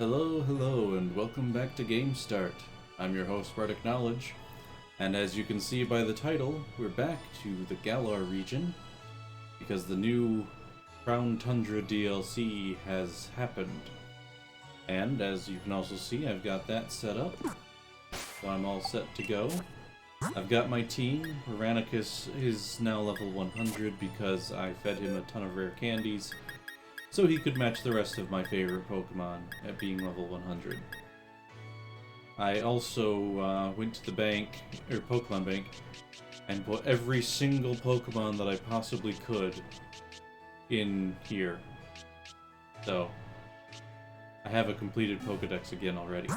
Hello, hello, and welcome back to Game Start. I'm your host, Bardic Knowledge, and as you can see by the title, we're back to the Galar region, because the new Crown Tundra DLC has happened. And as you can also see, I've got that set up, so I'm all set to go. I've got my team. Ranicus is now level 100 because I fed him a ton of rare candies, so he could match the rest of my favorite Pokemon at being level 100. I also went to the bank, or Pokemon Bank, and put every single Pokemon that I possibly could in here. So, I have a completed Pokedex again already.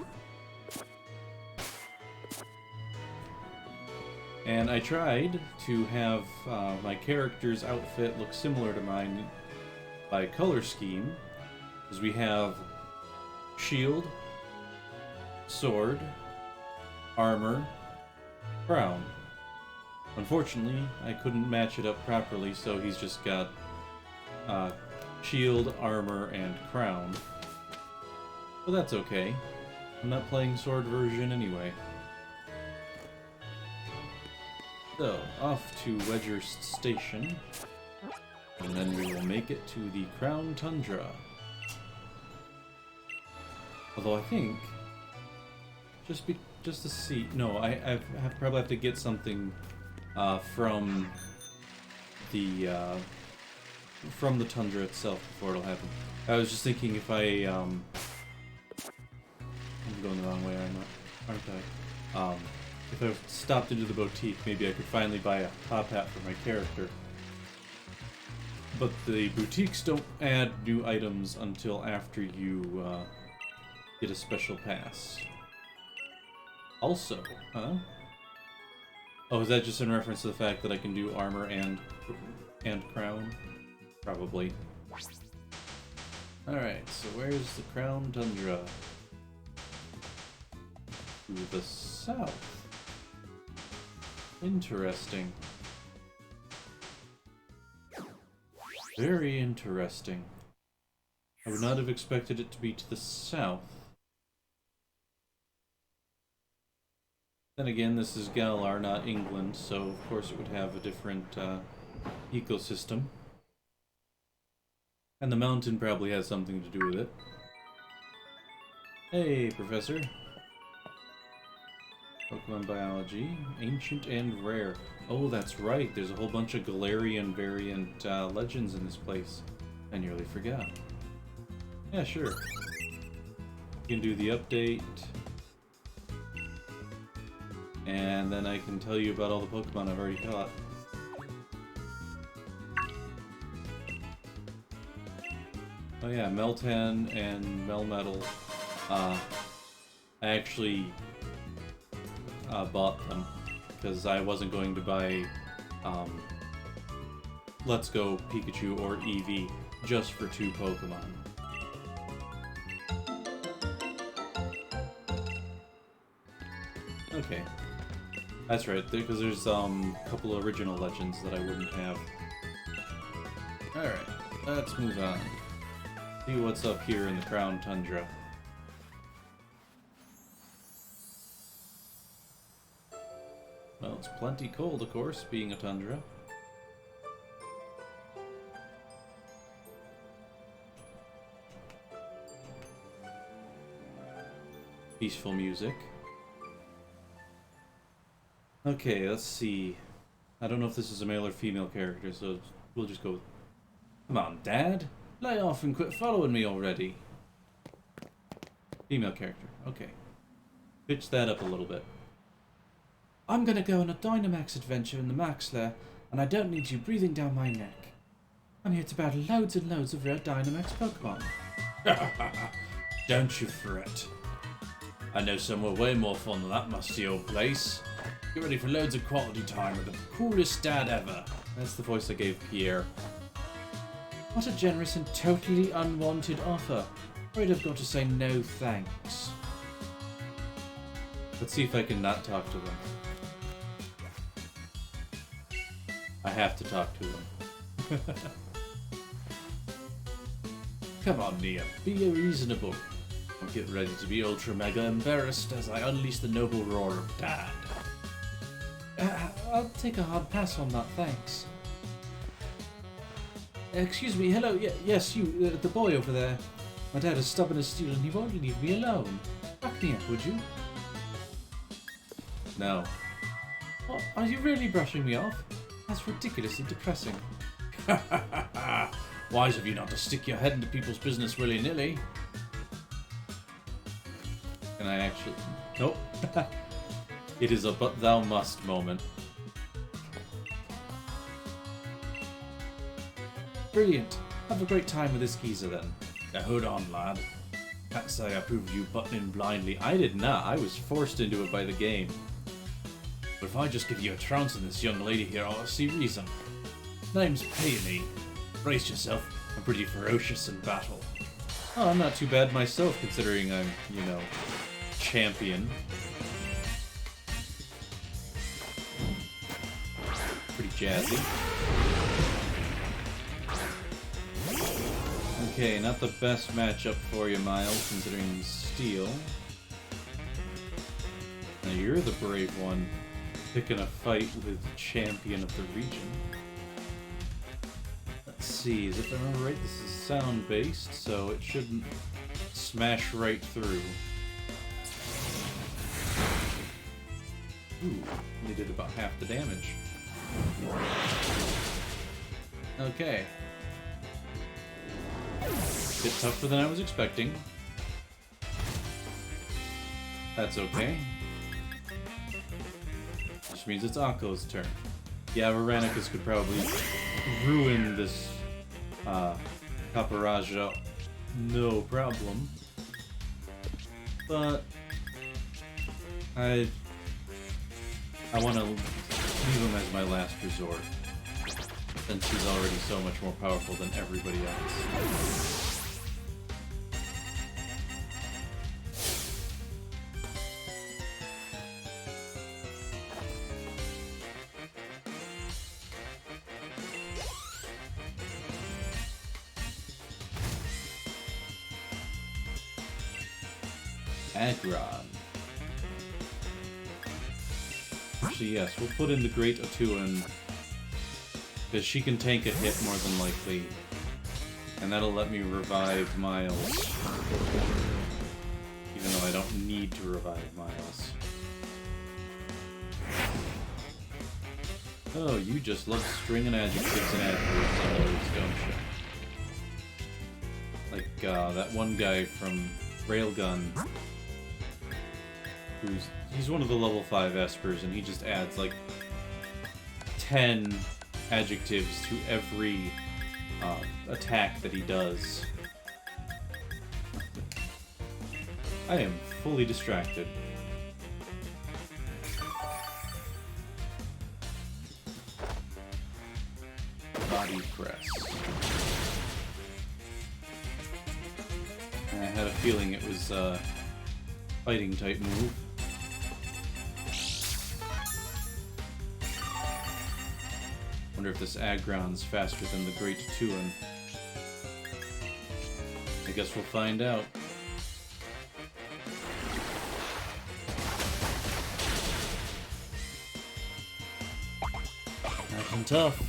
And I tried to have my character's outfit look similar to mine by color scheme, because we have shield, sword, armor, crown. Unfortunately, I couldn't match it up properly, so he's just got shield, armor, and crown. But that's okay. I'm not playing sword version anyway. So, off to Wedgehurst Station. And then we will make it to the Crown Tundra. Although I think, just to see, no, I probably have to get something from the tundra itself before it'll happen. I was just thinking if I'm going the wrong way, aren't I? If I stopped into the boutique, maybe I could finally buy a top hat for my character. But the boutiques don't add new items until after you get a special pass. Also, huh? Oh, is that just in reference to the fact that I can do armor and crown? Probably. Alright, so where's the Crown Tundra? To the south. Interesting. Very interesting. I would not have expected it to be to the south. Then again, this is Galar, not England, so of course it would have a different ecosystem. And the mountain probably has something to do with it. Hey, Professor. Pokemon Biology, Ancient and Rare. Oh, that's right, there's a whole bunch of Galarian variant legends in this place. I nearly forgot. Yeah, sure. You can do the update. And then I can tell you about all the Pokemon I've already caught. Oh yeah, Meltan and Melmetal. I actually bought them because I wasn't going to buy Let's Go Pikachu or Eevee just for 2 Pokemon. Okay. That's right, because there's a couple of original legends that I wouldn't have. Alright, let's move on. See what's up here in the Crown Tundra. Well, it's plenty cold, of course, being a tundra. Peaceful music. Okay, let's see. I don't know if this is a male or female character, so we'll just go with... Come on, Dad! Lay off and quit following me already! Female character, okay. Pitch that up a little bit. I'm gonna go on a Dynamax adventure in the Max Lair, and I don't need you breathing down my neck. I'm here to battle loads and loads of rare Dynamax Pokemon. Don't you fret. I know somewhere way more fun than that musty old place. Get ready for loads of quality time with the coolest dad ever. That's the voice I gave Pierre. What a generous and totally unwanted offer. Afraid I've got to say no thanks. Let's see if I can not talk to them. I have to talk to them. Come on, Nia. Be reasonable. I'll get ready to be ultra mega embarrassed as I unleash the noble roar of Dad. I'll take a hard pass on that, thanks. Excuse me, hello, yes, you, the boy over there. My dad is stubborn as steel and he won't leave me alone. Back me up, would you? No. Oh, are you really brushing me off? That's ridiculously depressing. Wise of you not to stick your head into people's business willy-nilly. Can I actually... Nope. It is a but thou must moment. Brilliant. Have a great time with this geezer then. Now hold on, lad. Can't say I approved you buttoning blindly. I did not. I was forced into it by the game. But if I just give you a trounce in this young lady here, I'll see reason. Name's Peony. Brace yourself. I'm pretty ferocious in battle. Oh, I'm not too bad myself, considering I'm, you know, champion. Pretty jazzy. Okay, not the best matchup for you, Miles, considering he's steel. Now you're the brave one, picking a fight with champion of the region. Let's see, if I remember right, this is sound-based, so it shouldn't smash right through. Ooh, only did about half the damage. Okay. Bit tougher than I was expecting. That's okay. Which means it's Akko's turn. Yeah, Veronicus could probably ruin this Caparaja, no problem. But I want to leave him as my last resort, since he's already so much more powerful than everybody else. Agron. Actually, yes, we'll put in the Great Atuan, because she can tank a hit more than likely, and that'll let me revive Miles, even though I don't need to revive Miles. Oh, you just love stringing adjectives and adverbs on those, don't you? Like, that one guy from Railgun, he's one of the level 5 espers, and he just adds like 10 adjectives to every attack that he does. I am fully distracted. Body press. I had a feeling it was a fighting type move. Wonder if this Agron's faster than the Great Atuan. I guess we'll find out. Nice and tough.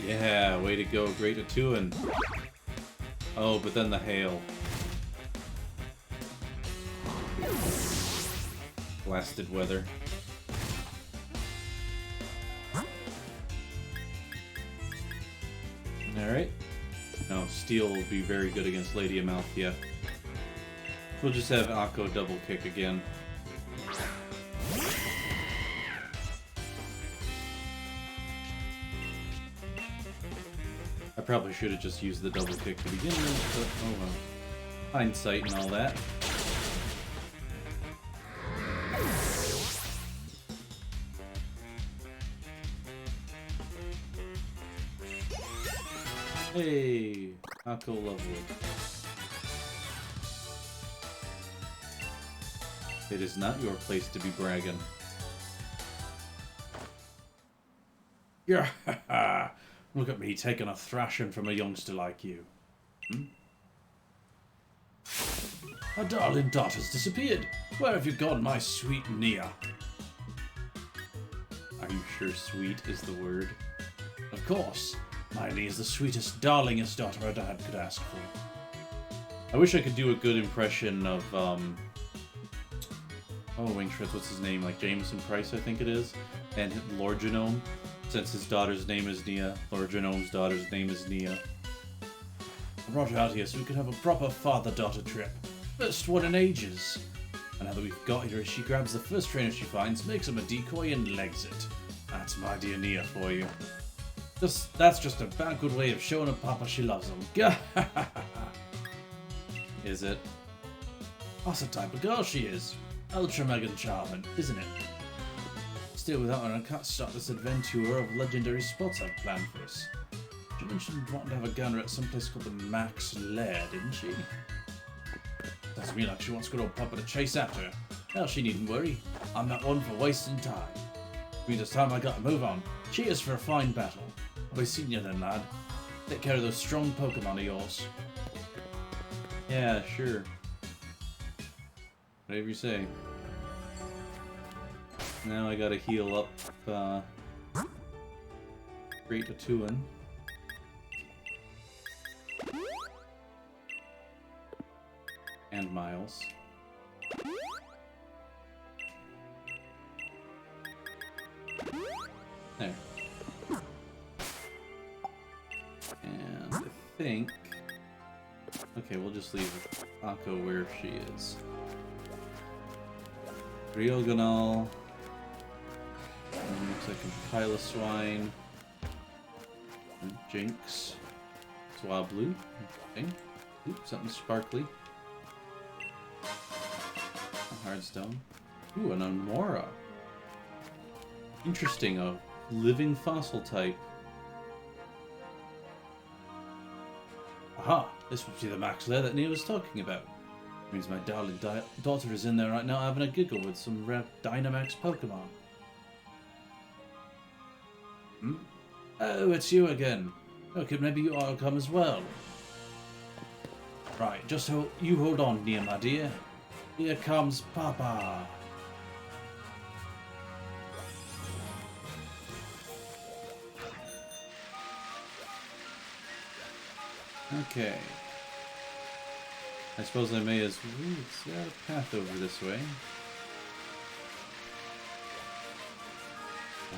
Yeah, way to go, Great Atuan. Oh, but then the hail. Blasted weather. Alright. No, steel will be very good against Lady Amalthea. We'll just have Akko double kick again. I probably should have just used the double kick to begin with, but oh well. Hindsight and all that. Hey, Akko leveled. It is not your place to be bragging. Yeah, look at me taking a thrashing from a youngster like you. Hmm? Our darling daughter's disappeared. Where have you gone, my sweet Nia? Are you sure sweet is the word? Of course. My Nia's the sweetest, darlingest daughter our dad could ask for. I wish I could do a good impression of, oh, Wing Shreds, what's his name? Like Jameson Price, I think it is. And Lord Genome, since his daughter's name is Nia. Lord Genome's daughter's name is Nia. I brought her out here so we could have a proper father-daughter trip. First one in ages. And now that we've got her, she grabs the first trainer she finds, makes him a decoy, and legs it. That's my dear Nia for you. That's just a bad good way of showing her Papa she loves him. Is it? That's the type of girl she is. Ultra mega charming, isn't it? Still, without her, I can't start this adventure of legendary spots I've planned for us. She mentioned wanting to have a gander at some place called the Max Lair, didn't she? Doesn't mean like she wants good old Papa to chase after her. Hell, she needn't worry. I'm not one for wasting time. Means it's time I got to move on. Cheers for a fine battle. I'll be seeing you then, lad. Take care of those strong Pokemon of yours. Yeah, sure. Whatever you say. Now I gotta heal up, Great Batuan. And Miles. There. And I think... Okay, we'll just leave Akko where she is. Ryogonal. Looks like a Piloswine. And Jinx. Swablu. Okay. Oops, something sparkly. A Hardstone. Ooh, an Unmora. Interesting, a living fossil type. Aha! This must be the Max Lair that Nia was talking about. Means my darling daughter is in there right now having a giggle with some rare Dynamax Pokemon. Hmm? Oh, it's you again. Okay, maybe you ought to come as well. Right, just you hold on, Nia, my dear. Here comes Papa. Okay. I suppose I may as well. Ooh, got a path over this way.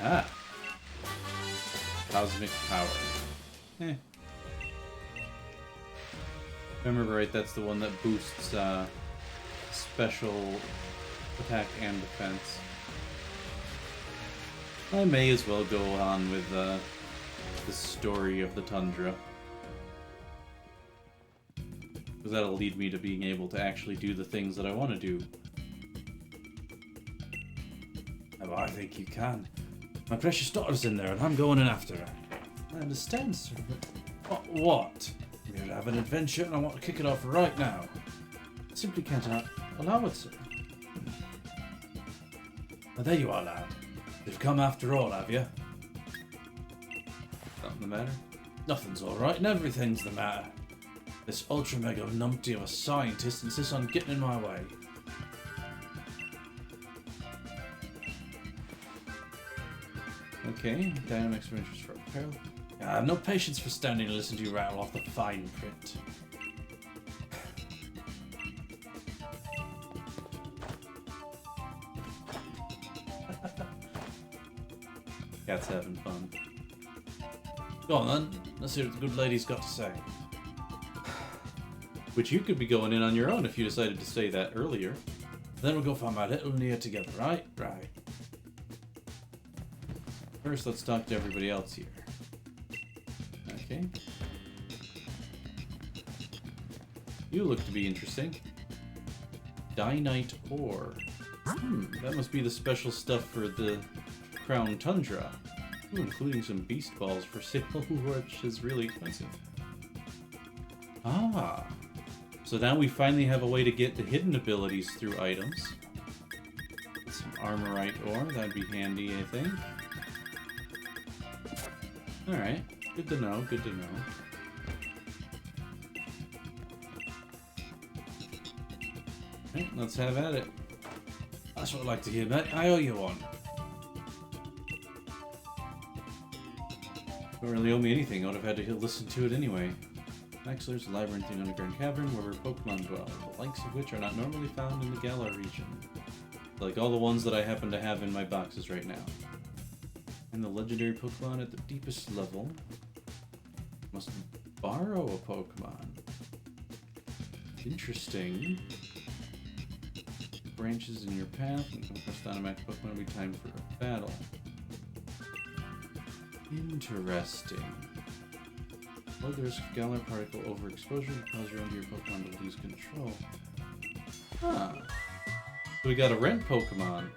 Ah! Cosmic power. Eh. If I remember right, that's the one that boosts special attack and defense. I may as well go on with the story of the Tundra. Because that'll lead me to being able to actually do the things that I want to do. Oh, I think you can. My precious daughter's in there and I'm going in after her. I understand, sir, but... What? We're to have an adventure and I want to kick it off right now. I simply can't allow it, sir. Well, there you are, lad. You've come after all, have you? Something the matter? Nothing's alright and everything's the matter. This ultra mega numpty of a scientist insists on getting in my way. Okay, dynamics of interest for apparel. I have no patience for standing and listening to you rattle off the fine print. Cat's having fun. Go on then, let's see what the good lady's got to say. Which you could be going in on your own if you decided to say that earlier. Then we'll go find my little Nia together, right? Right. First, let's talk to everybody else here. Okay. You look to be interesting. Dynite ore. That must be the special stuff for the Crown Tundra. Ooh, including some beast balls for sale, which is really expensive. Ah. So now we finally have a way to get the hidden abilities through items. Some Armorite ore, that'd be handy, I think. Alright, good to know, good to know. Alright, let's have at it. That's what I'd like to hear, mate. I owe you one. Don't really owe me anything. I would have had to listen to it anyway. Next, there's a labyrinthine underground cavern where Pokemon dwell, the likes of which are not normally found in the Galar region. Like all the ones that I happen to have in my boxes right now. And the legendary Pokemon at the deepest level must borrow a Pokemon. Interesting. Branches in your path and come across Dynamax Pokemon every time for a battle. Interesting. Well, there's Galar particle overexposure to cause your own dear Pokemon to lose control. Huh. So we got a rent Pokemon.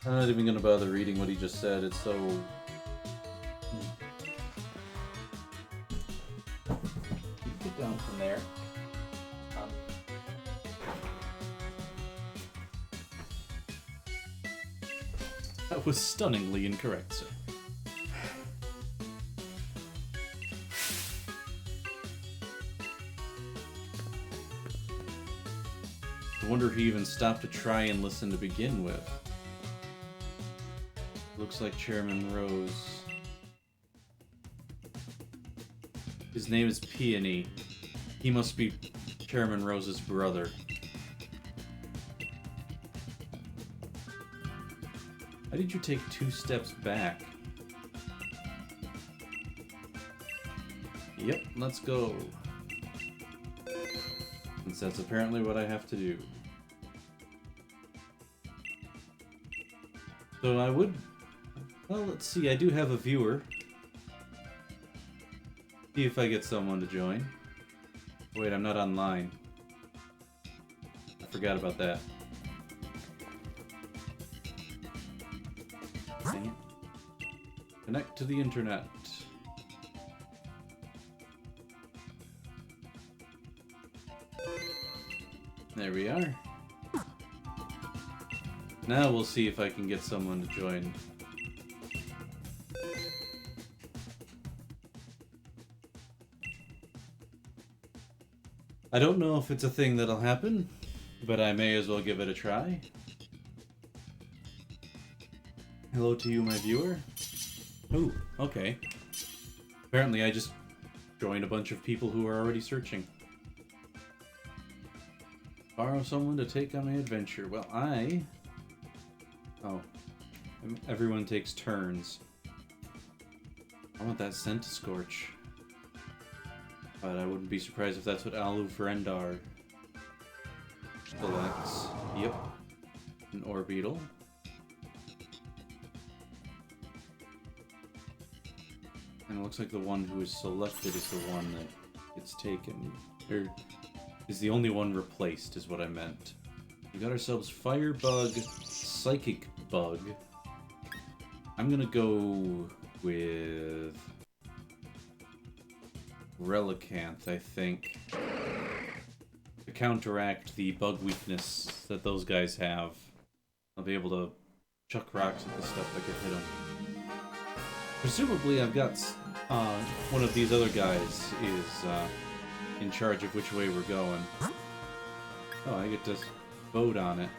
I'm not even gonna bother reading what he just said, it's so... Get down from there. That was stunningly incorrect, sir. I wonder if he even stopped to try and listen to begin with. Looks like Chairman Rose. His name is Peony. He must be Chairman Rose's brother. Why did you take 2 steps back? Yep, let's go. Since that's apparently what I have to do. So I would... Well, let's see, I do have a viewer. See if I get someone to join. Wait, I'm not online. I forgot about that. Dang it. Connect to the internet. There we are. Now we'll see if I can get someone to join. I don't know if it's a thing that'll happen, but I may as well give it a try. Hello to you, my viewer. Ooh, okay. Apparently I just joined a bunch of people who are already searching. Borrow someone to take on my adventure. Well, Oh. Everyone takes turns. I want that Scorch. But I wouldn't be surprised if that's what Alufrendar selects. Yep. An Orbeetle. And it looks like the one who is selected is the one that gets taken. Or is the only one replaced, is what I meant. We got ourselves Firebug, Psychic Bug. I'm gonna go with Relicanth, I think, to counteract the bug weakness that those guys have. I'll be able to chuck rocks at the stuff that could hit them. Presumably I've got one of these other guys is in charge of which way we're going. Oh, I get to vote on it.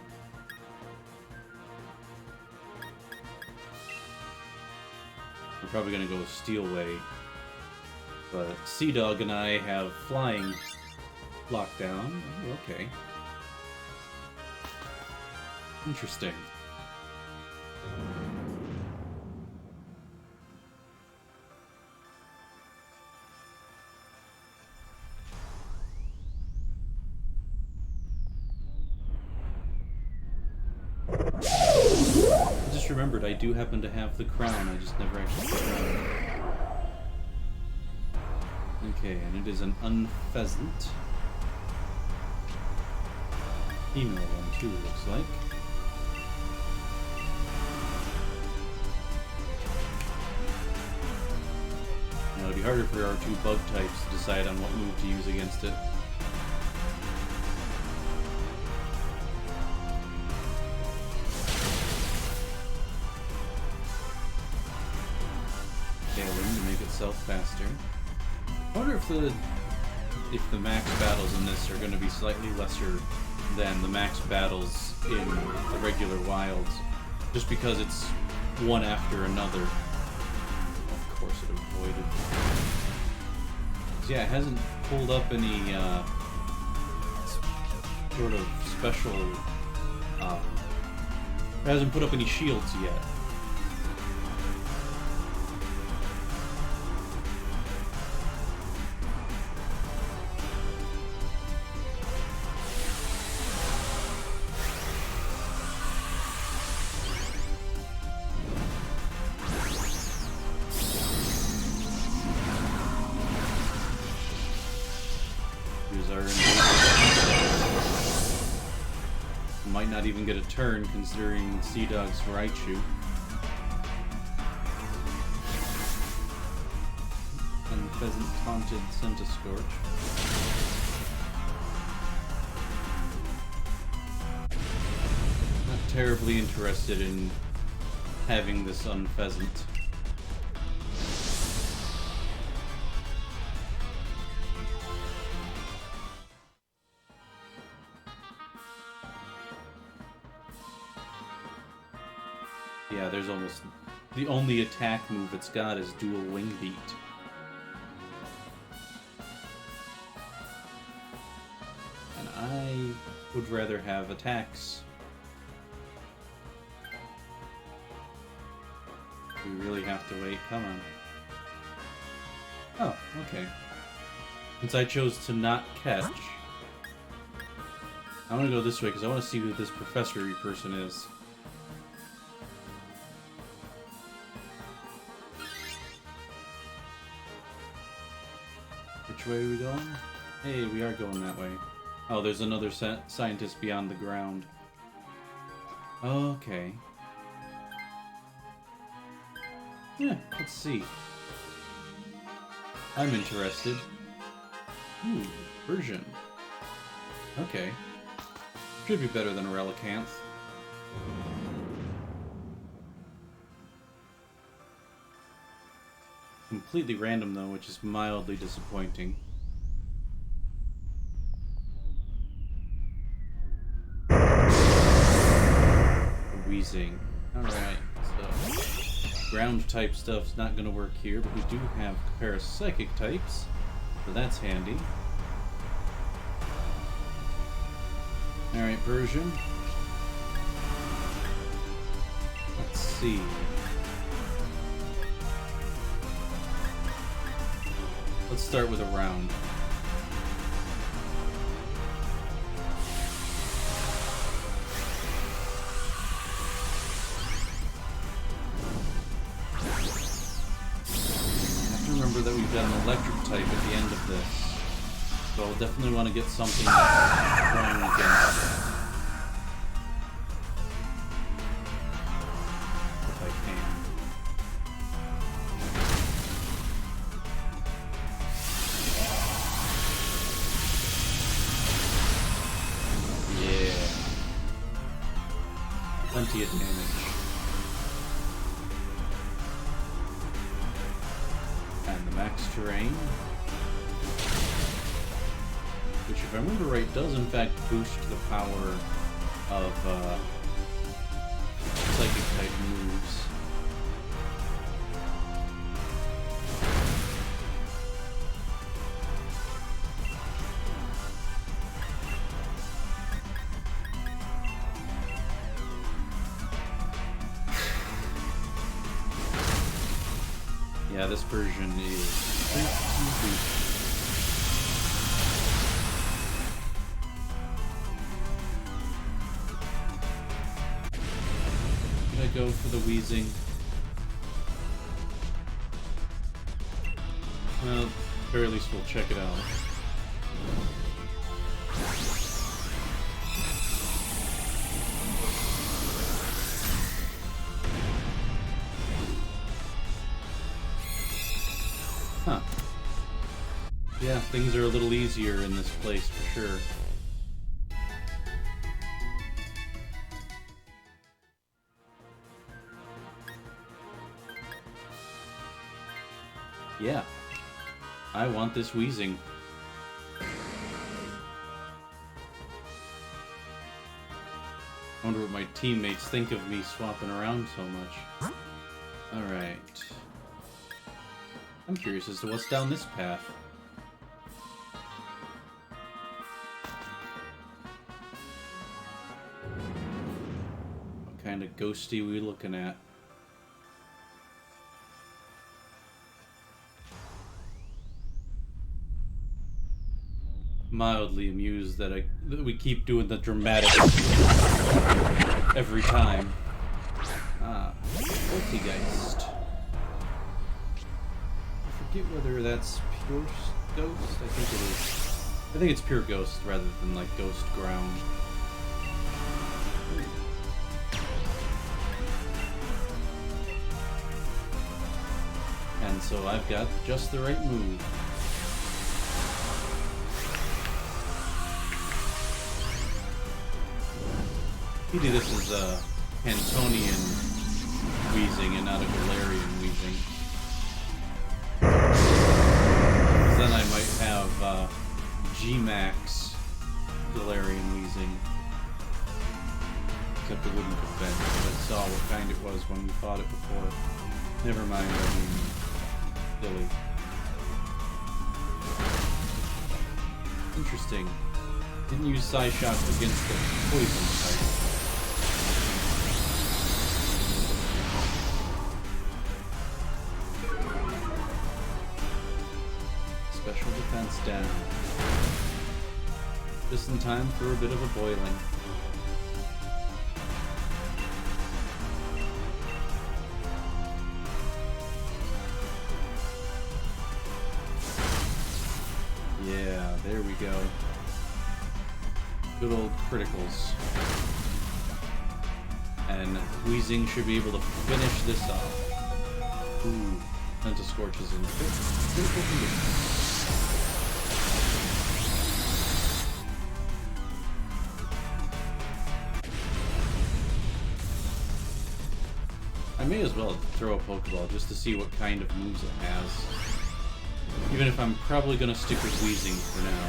We're probably gonna go with Steelway. But Sea-Dog and I have flying lockdown. Oh, okay. Interesting. I just remembered I do happen to have the crown, I just never actually put it on. Okay, and it is an unpheasant. Female one too, looks like. Now it'll be harder for our 2 bug types to decide on what move to use against it. faster. I wonder if the max battles in this are going to be slightly lesser than the max battles in the regular wilds, just because it's one after another. Of course it avoided. So yeah, it hasn't pulled up any sort of special... it hasn't put up any shields yet. Might not even get a turn considering Sea Dog's Raichu. And Pheasant taunted Centiskorch. Not terribly interested in having this Unpheasant. Yeah, there's almost... the only attack move it's got is Dual Wing Beat. And I would rather have attacks. We really have to wait. Come on. Oh, okay. Since I chose to not catch, I want to go this way because I want to see who this professory person is. Which way are we going? Hey, we are going that way. Oh, there's another scientist beyond the ground. Okay. Yeah, let's see. I'm interested. Ooh, version. Okay. Should be better than a Relicanth. Completely random though, which is mildly disappointing. Wheezing. Alright, so ground type stuff's not gonna work here, but we do have parapsychic types, so that's handy. Alright, version. Let's see. Let's start with a round. I have to remember that we've got an electric type at the end of this. So I'll definitely want to get something that's strong against it. If I can. Plenty of damage. And the max terrain. Which, if I remember right, does in fact boost the power of psychic type moves. Yeah, this version is pretty weak. I'm gonna go for the wheezing. Well, at the very least we'll check it out. Huh. Yeah, things are a little easier in this place for sure. Yeah, I want this wheezing. I wonder what my teammates think of me swapping around so much. Alright. I'm curious as to what's down this path. What kind of ghosty we looking at? Mildly amused that we keep doing the dramatic every time. Ah, Poltergeist. I forget whether that's pure ghost. I think it is. I think it's pure ghost rather than like ghost ground. And so I've got just the right move. Maybe this is a Cantonian wheezing and not a Galarian wheezing. Then I might have G-Max Galarian wheezing. Except it wouldn't have been, because I saw what kind it was when we fought it before. Never mind, I mean, silly. Interesting. Didn't use Psyshock against the poison type. Special defense down. Just in time for a bit of a boiling. Yeah, there we go. Good old criticals. And Wheezing should be able to finish this off. Ooh, Pentascorch is in critical condition. I may as well throw a Pokeball just to see what kind of moves it has. Even if I'm probably going to stick with Wheezing for now.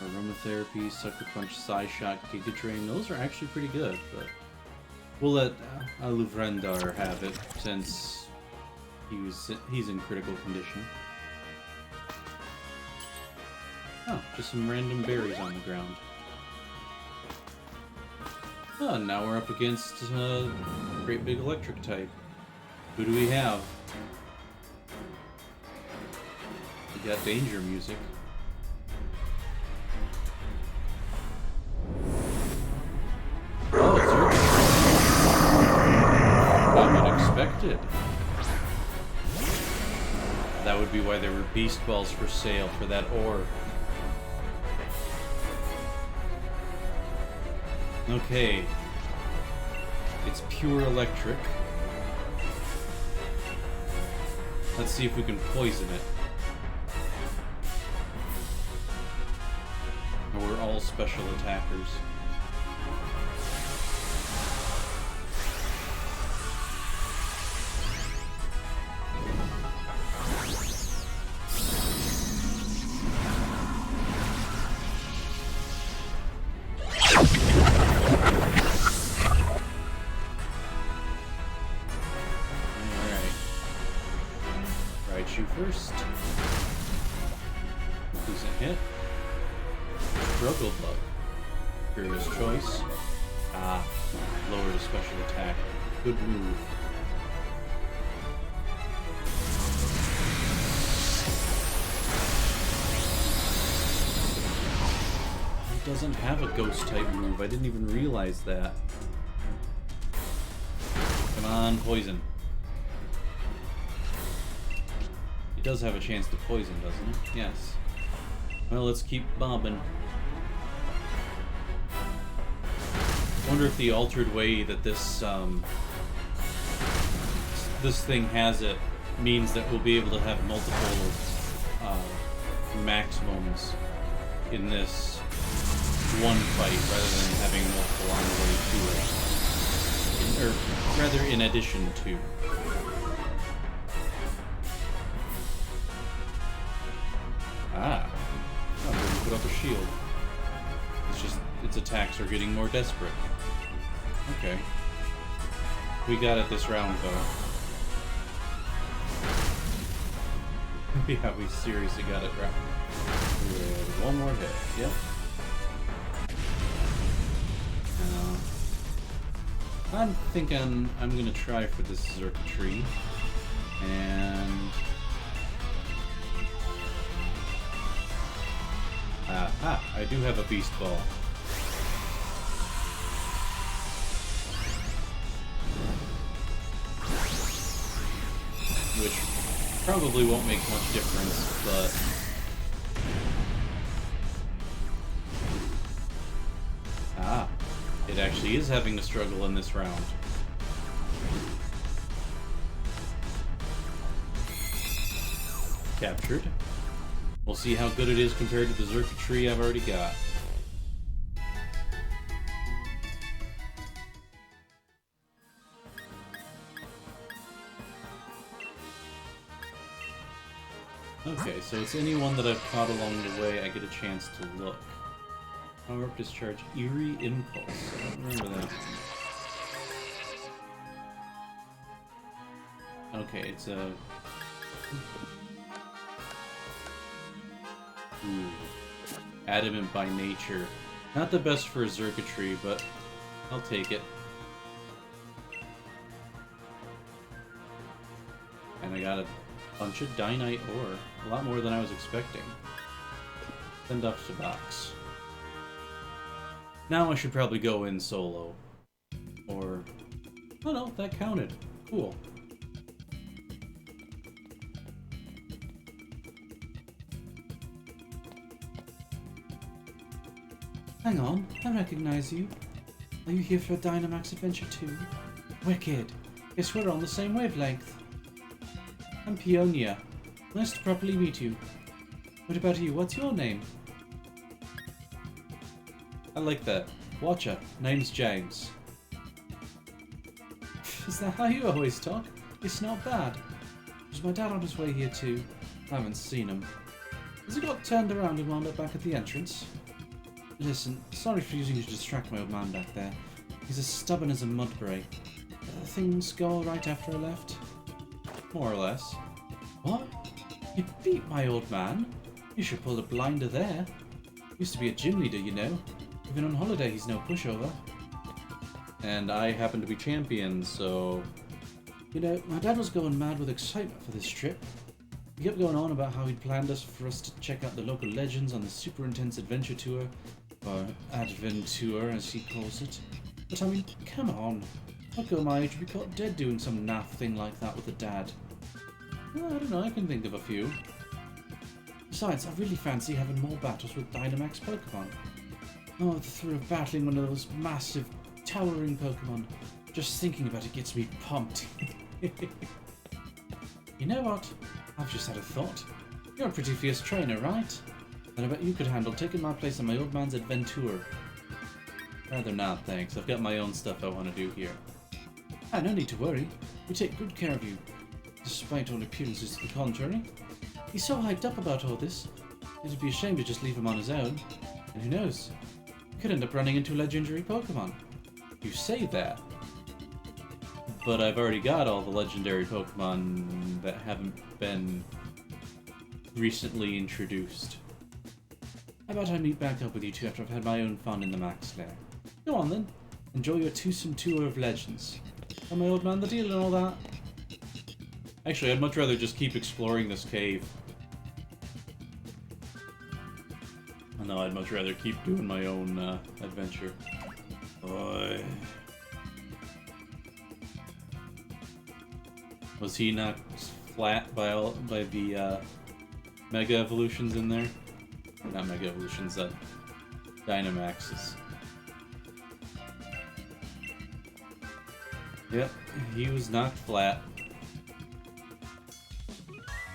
Aromatherapy, Sucker Punch, Psyshock, Giga Drain, those are actually pretty good, but we'll let Aluvrendar have it since he's in critical condition. Oh, just some random berries on the ground. Oh, and now we're up against Great Big Electric type. Who do we have? We got Danger Music. Expected. That would be why there were Beast Balls for sale for that ore. Okay. It's pure electric. Let's see if we can poison it. We're all special attackers. First. Decent hit. Struggle Bug. Fearless choice. Ah, lower the special attack. Good move. He doesn't have a ghost type move. I didn't even realize that. Come on, poison. Does have a chance to poison, doesn't it? Yes. Well, let's keep bobbing. I wonder if the altered way that this this thing has it means that we'll be able to have multiple maximums in this one fight rather than having multiple on the way to it. Or rather, in addition to. Ah. I'm going to put up a shield. It's just, its attacks are getting more desperate. Okay. We got it this round, though. Yeah, we seriously got it right. With one more hit. Yep. I'm thinking I'm gonna try for this circuitry, and I do have a beast ball. Which probably won't make much difference, but it actually is having a struggle in this round. Captured. We'll see how good it is compared to the circuitry I've already got. Okay, so it's anyone that I've caught along the way I get a chance to look. Power up discharge, Eerie Impulse. I don't remember that. Okay, it's a... Ooh. Adamant by nature. Not the best for a circuitry, but I'll take it. And I got a bunch of Dynite ore. A lot more than I was expecting. Send up to box. Now I should probably go in solo. Or... oh no, that counted. Cool. Hang on, I recognize you. Are you here for a Dynamax adventure too? Wicked. Guess we're on the same wavelength. I'm Peonia. Nice to properly meet you. What about you? What's your name? I like that. Watcher. Name's James. Is that how you always talk? It's not bad. Was my dad on his way here too? I haven't seen him. Has he got turned around and wound up back at the entrance? Listen, sorry for using you to distract my old man back there. He's as stubborn as a mudbray. Things go alright after I left? More or less. What? You beat my old man? You should pull a blinder there. Used to be a gym leader, you know. Even on holiday, he's no pushover. And I happen to be champion, so... You know, my dad was going mad with excitement for this trip. He kept going on about how he'd planned for us to check out the local legends on the super intense adventure tour. Or Adventure, as he calls it. But I mean, come on. I'd go my age would be caught dead doing some naff thing like that with a dad. Well, I don't know, I can think of a few. Besides, I really fancy having more battles with Dynamax Pokemon. Oh, the thrill of battling one of those massive, towering Pokemon. Just thinking about it gets me pumped. You know what? I've just had a thought. You're a pretty fierce trainer, right? And I bet you could handle taking my place on my old man's adventure. Rather not, thanks. I've got my own stuff I want to do here. Ah, no need to worry. We take good care of you. Despite all appearances to the contrary. He's so hyped up about all this. It'd be a shame to just leave him on his own. And who knows? He could end up running into a legendary Pokemon. You say that. But I've already got all the legendary Pokemon that haven't been recently introduced. How about I meet back up with you two after I've had my own fun in the Max Lair? Go on then. Enjoy your twosome tour of legends. Tell my old man the deal and all that. Actually, I'd much rather just keep exploring this cave. Oh, no, I'd much rather keep doing my own adventure. Boy. Was he knocked flat by the Mega Evolutions in there? Not Mega Evolutions, Dynamaxes. Yep, he was knocked flat.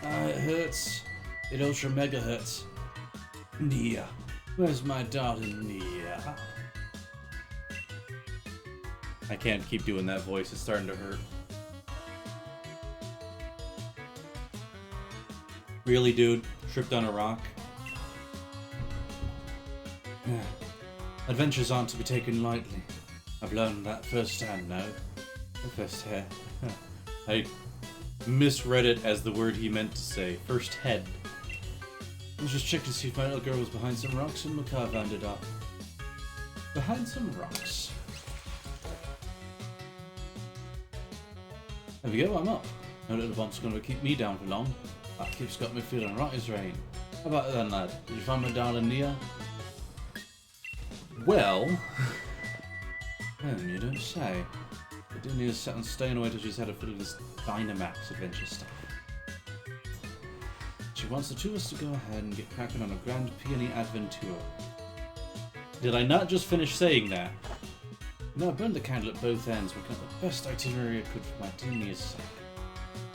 It hurts. It ultra mega hurts. Nia. Where's my darling Nia? I can't keep doing that voice. It's starting to hurt. Really, dude? Tripped on a rock? Adventures aren't to be taken lightly. I've learned that firsthand now. Firsthand. I misread it as the word he meant to say. First head. I was just checking to see if my little girl was behind some rocks, and look how I found it up. Behind some rocks. There we go, I'm up. No little bump's gonna keep me down for long. That keeps got me feeling right as rain. How about it then, lad? Did you find my darling Nia? Well... you don't say. I didn't need to sit and staying away till she's had a fit of this Dynamax adventure stuff. She wants the two of us to go ahead and get cracking on a grand peony adventure. Did I not just finish saying that? No, I burned the candle at both ends, working out the best itinerary I could for my dear Nia's sake.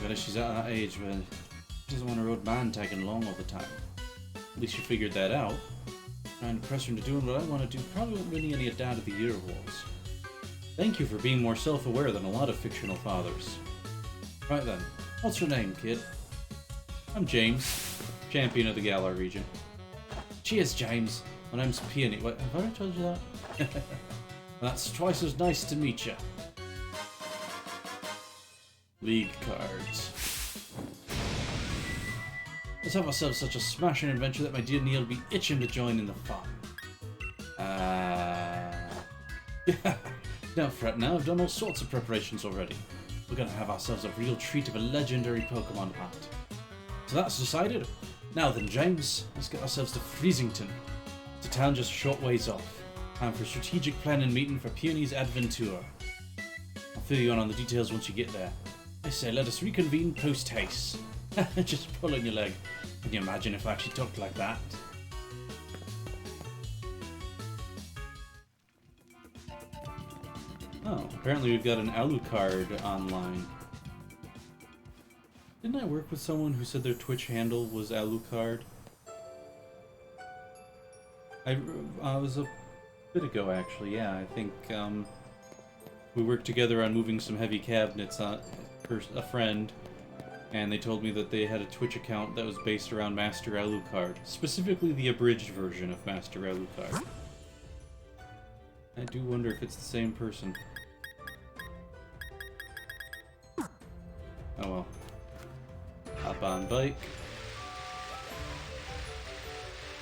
But she's at that age where she doesn't want her old man tagging along all the time. At least she figured that out. Trying to press her into doing what I want to do probably won't win any of Dad of the Year awards. Thank you for being more self-aware than a lot of fictional fathers. Right then, what's your name, kid? I'm James, champion of the Galar region. Cheers, James. My name's Peony. Wait, have I already told you that? That's twice as nice to meet you. League cards. Let's have ourselves such a smashing adventure that my dear Neil will be itching to join in the fun. Yeah. Don't fret now, I've done all sorts of preparations already. We're gonna have ourselves a real treat of a legendary Pokemon hunt. So that's decided. Now then, James, let's get ourselves to Freezington. It's a town just a short ways off. Time for a strategic planning meeting for Peony's Adventure. I'll fill you in on the details once you get there. I say, let us reconvene post-haste. Just pulling your leg. Can you imagine if I actually talked like that? Oh, apparently we've got an Alucard online. Didn't I work with someone who said their Twitch handle was Alucard? I was a bit ago, actually, yeah. I think we worked together on moving some heavy cabinets for a friend, and they told me that they had a Twitch account that was based around Master Alucard, specifically the abridged version of Master Alucard. I do wonder if it's the same person. Oh well. Hop on bike.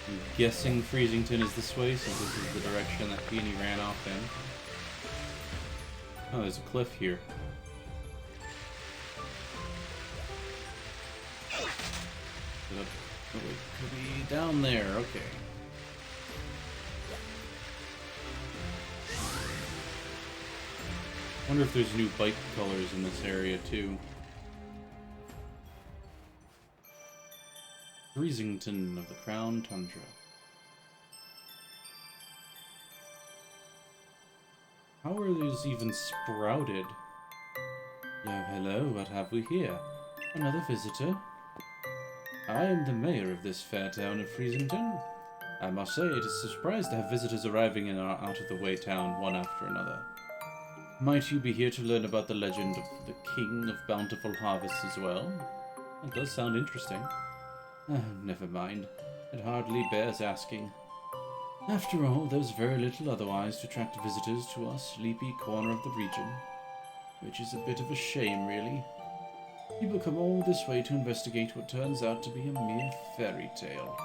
I'm guessing Freezington is this way, since this is the direction that Peony ran off in. Oh, there's a cliff here. Oh, wait, could be down there, okay. Wonder if there's new bike colors in this area too. Freezington of the Crown Tundra. How are these even sprouted? Oh, hello, what have we here? Another visitor? I am the mayor of this fair town of Freezington. I must say, it is a surprise to have visitors arriving in our out-of-the-way town one after another. Might you be here to learn about the legend of the King of Bountiful Harvests as well? That does sound interesting. Never mind. It hardly bears asking. After all, there's very little otherwise to attract visitors to our sleepy corner of the region. Which is a bit of a shame, really. People come all this way to investigate what turns out to be a mere fairy tale.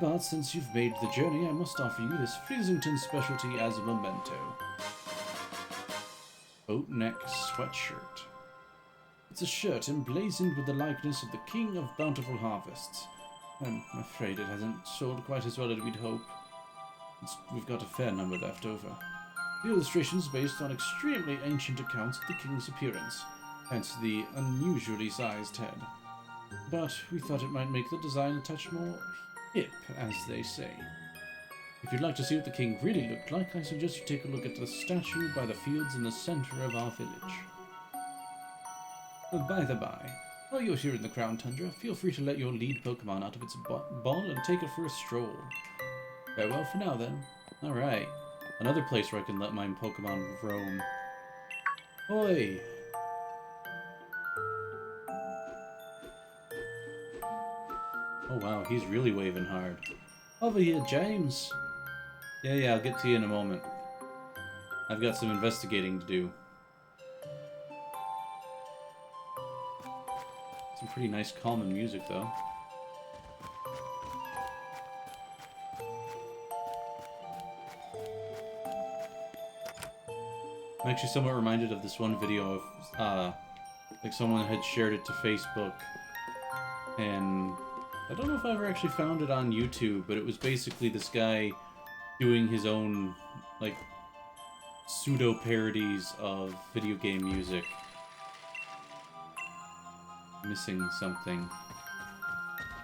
But since you've made the journey, I must offer you this Freezington specialty as a memento. Boatneck sweatshirt. It's a shirt emblazoned with the likeness of the King of Bountiful Harvests. I'm afraid it hasn't sold quite as well as we'd hope. We've got a fair number left over. The illustration is based on extremely ancient accounts of the king's appearance, hence the unusually sized head. But we thought it might make the design a touch more hip, as they say. If you'd like to see what the king really looked like, I suggest you take a look at the statue by the fields in the center of our village. By the by, While you're here in the Crown Tundra, feel free to let your lead Pokemon out of its ball and take it for a stroll. Farewell for now, then. Alright. Another place where I can let my Pokemon roam. Oi! Oh wow, he's really waving hard. Over here, James! Yeah, I'll get to you in a moment. I've got some investigating to do. Some pretty nice calming music, though. I'm actually somewhat reminded of this one video of, like someone had shared it to Facebook, and I don't know if I ever actually found it on YouTube, but it was basically this guy doing his own, like, pseudo-parodies of video game music. Missing something.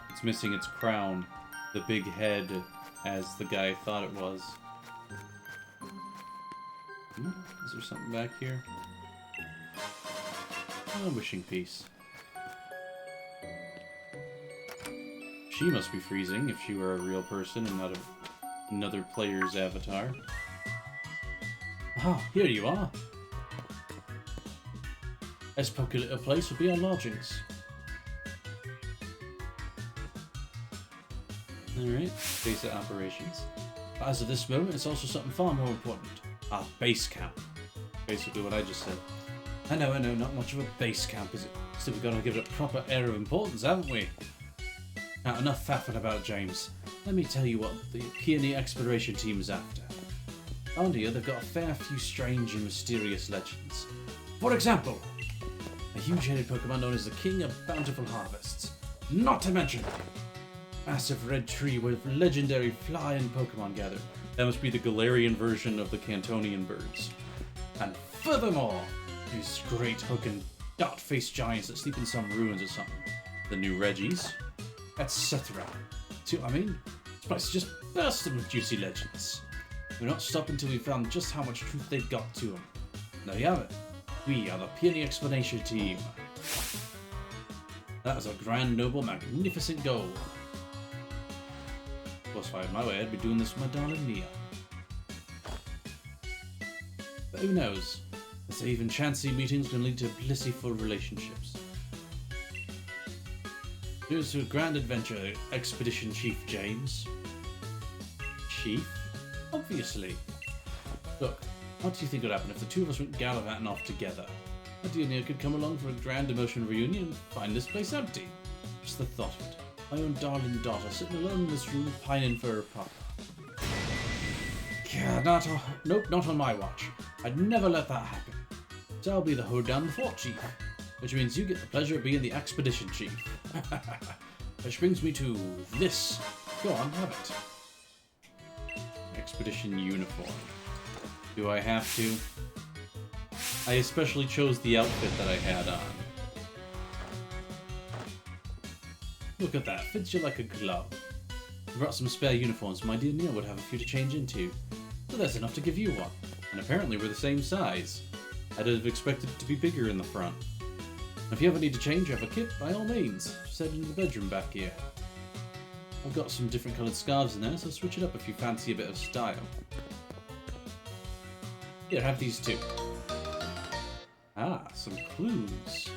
It's missing its crown, the big head, as the guy thought it was. Is there something back here? Oh, wishing piece. She must be freezing if she were a real person and not another player's avatar. Ah, here you are. As popular a place would be our lodgings. Alright, basic operations. But as of this moment, it's also something far more important. Our base camp. Basically what I just said. I know, not much of a base camp, is it? Still, we've got to give it a proper air of importance, haven't we? Now, enough faffing about, James. Let me tell you what the Peony Exploration Team is after. Around here, they've got a fair few strange and mysterious legends. For example, a huge-headed Pokemon known as the King of Bountiful Harvests. Not to mention, massive red tree where legendary flying Pokemon gather. That must be the Galarian version of the Cantonian birds. And furthermore, these great hulking dot-faced giants that sleep in some ruins or something. The new Reggies, etc. See what I mean? This place is just bursting with juicy legends. We're not stopping until we've found just how much truth they've got to them. There you have it. We are the Peony Explanation Team. That was a grand, noble, magnificent goal. Of course, if I had my way, I'd be doing this with my darling Nia. But who knows? Let's say even chancy meetings can lead to blissful relationships. Here's to a grand adventure, Expedition Chief James. Chief? Obviously. Look, what do you think would happen if the two of us went gallivanting off together? My dear Nia could come along for a grand emotional reunion and find this place empty. Just the thought of it. My own darling daughter sitting alone in this room pining for her papa. Yeah, nope, not on my watch. I'd never let that happen. So I'll be the hold down the fort chief, which means you get the pleasure of being the expedition chief. Which brings me to this. Go on, have it. Expedition uniform. Do I have to? I especially chose the outfit that I had on. Look at that, fits you like a glove. I brought some spare uniforms, my dear Neil would have a few to change into. So that's enough to give you one. And apparently we're the same size. I'd have expected it to be bigger in the front. If you ever need to change or have a kit, by all means, just head into the bedroom back here. I've got some different coloured scarves in there, so switch it up if you fancy a bit of style. Here, have these too. Ah, some clues.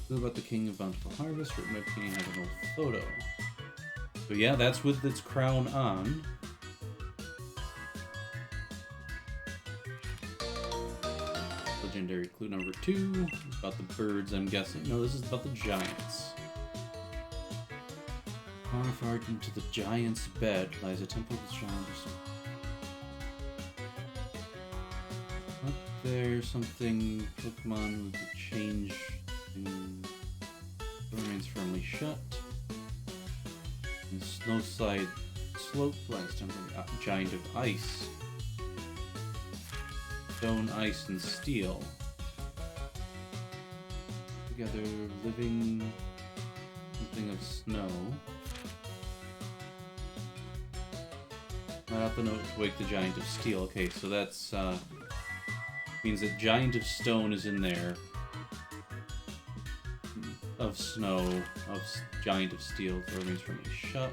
Clue about the King of Bountiful Harvest, written by Peony, have an old photo. So yeah, that's with its crown on. Legendary clue number 2. It's about the birds, I'm guessing. No, this is about the giants. Far, far into the giant's bed lies a temple with shrines or something. Up there, something Pokemon with a change in remains firmly shut. And Snowside Slope lies temporary giant of ice. Stone, ice, and steel. Together, living something of snow. Not up the note to wake the giant of steel. Okay, so that's means that giant of stone is in there. of snow, giant of steel, remains firmly shut.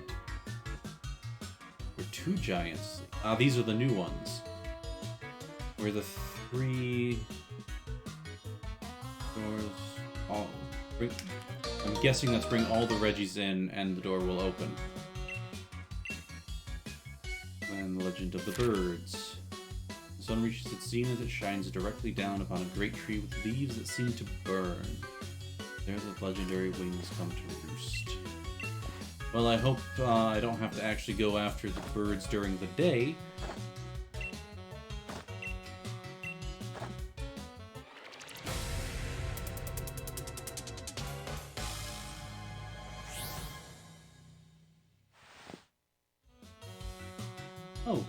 We're 2 giants. Ah, these are the new ones. We're the 3 doors. I'm guessing that's bring all the Reggies in, and the door will open. And the legend of the birds. The sun reaches its zenith, it shines directly down upon a great tree with leaves that seem to burn. There the legendary wings come to roost. Well, I hope I don't have to actually go after the birds during the day. Oh,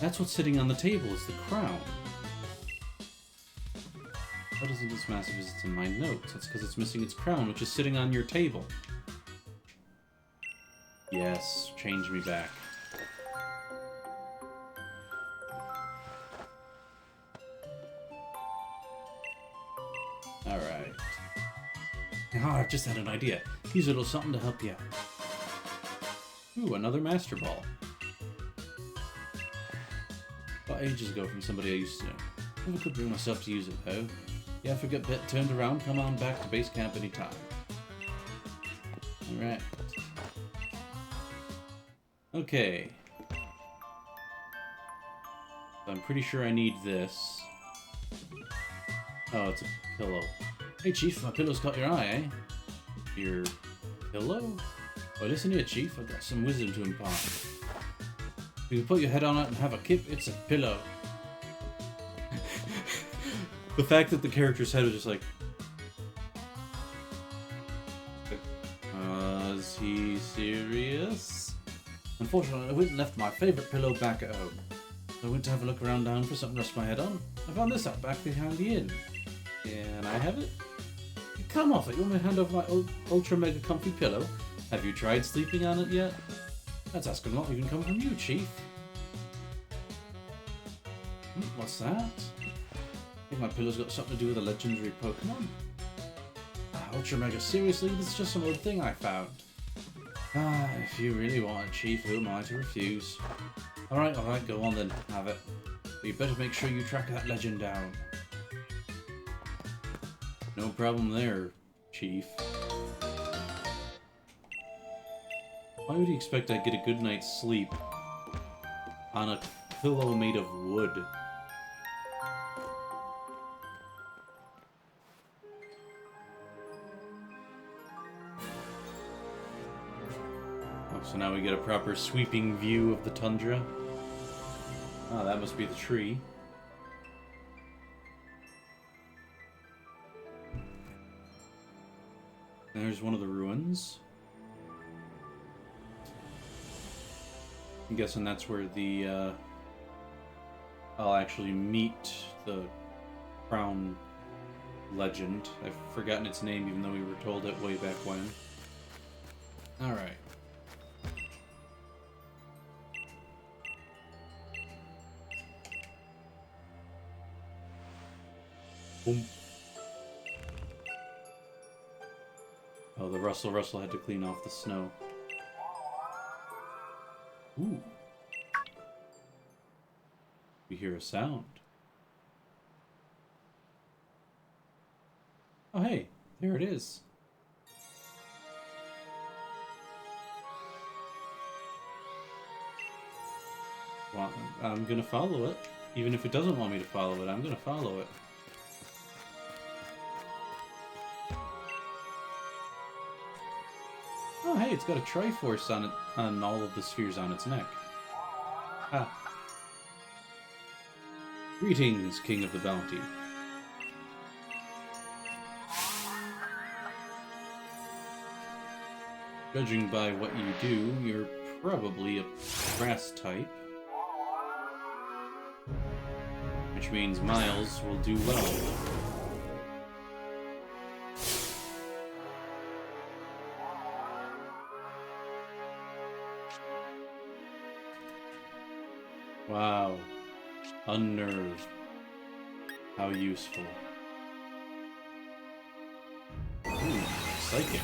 that's what's sitting on the table is the crown. What isn't this massive as it's in my notes? That's because it's missing its crown, which is sitting on your table. Yes, change me back. Alright. Oh, I've just had an idea. Here's a little something to help you out. Ooh, another Master Ball. About ages ago from somebody I used to know. Never could bring myself to use it, though. Yeah, if I get bit turned around, come on back to base camp anytime. Alright. Okay. I'm pretty sure I need this. Oh, it's a pillow. Hey, Chief, my pillow's caught your eye, eh? Your pillow? Oh, listen here, Chief. I've got some wisdom to impart. If you put your head on it and have a kip, it's a pillow. The fact that the character's head was just like... is he serious? Unfortunately, I went and left my favourite pillow back at home. So I went to have a look around town for something to rest my head on. I found this out back behind the inn. Can I have it? Come off it. You want me to hand over my ultra mega comfy pillow? Have you tried sleeping on it yet? That's asking a lot even come from you, Chief. What's that? I think my pillow's got something to do with a legendary Pokemon. Ultra Mega, seriously? This is just some old thing I found. If you really want it, Chief, who am I to refuse? Alright, go on then, have it. But you better make sure you track that legend down. No problem there, Chief. Why would you expect I'd get a good night's sleep on a pillow made of wood? So now we get a proper sweeping view of the tundra. Oh, that must be the tree. There's one of the ruins. I'm guessing that's where the, I'll actually meet the Crown legend. I've forgotten its name even though we were told it way back when. Alright. Boom. Oh, the Russell had to clean off the snow. Ooh. We hear a sound. Oh, hey, there it is. Well, I'm gonna follow it. Even if it doesn't want me to follow it, I'm gonna follow it. Oh, hey, it's got a Triforce on it, on all of the spheres on its neck. Ah. Greetings, King of the Bounty. Judging by what you do, you're probably a grass type. Which means Miles will do well. Wow. Unnerved. How useful. Ooh, psychic.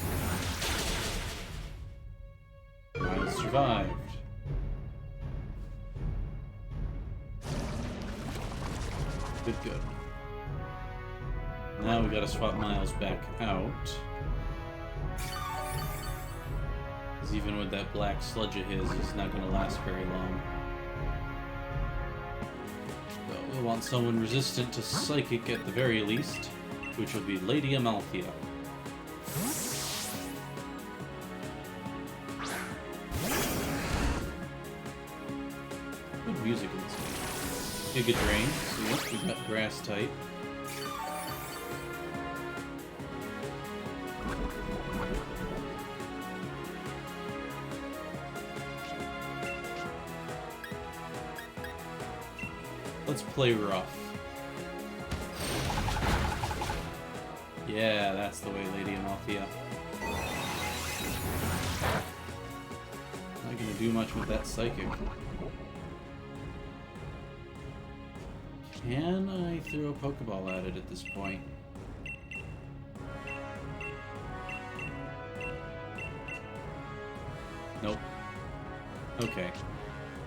Miles survived. Good. Now we gotta swap Miles back out. Because even with that black sludge of his, he's not gonna last very long. So we want someone resistant to psychic at the very least, which will be Lady Amalthea. Good music in this game. Giga Drain, so yep, we got grass type. Let's play rough. Yeah, that's the way, Lady Amalthea. Not gonna do much with that psychic. Can I throw a Pokeball at it at this point? Nope. Okay.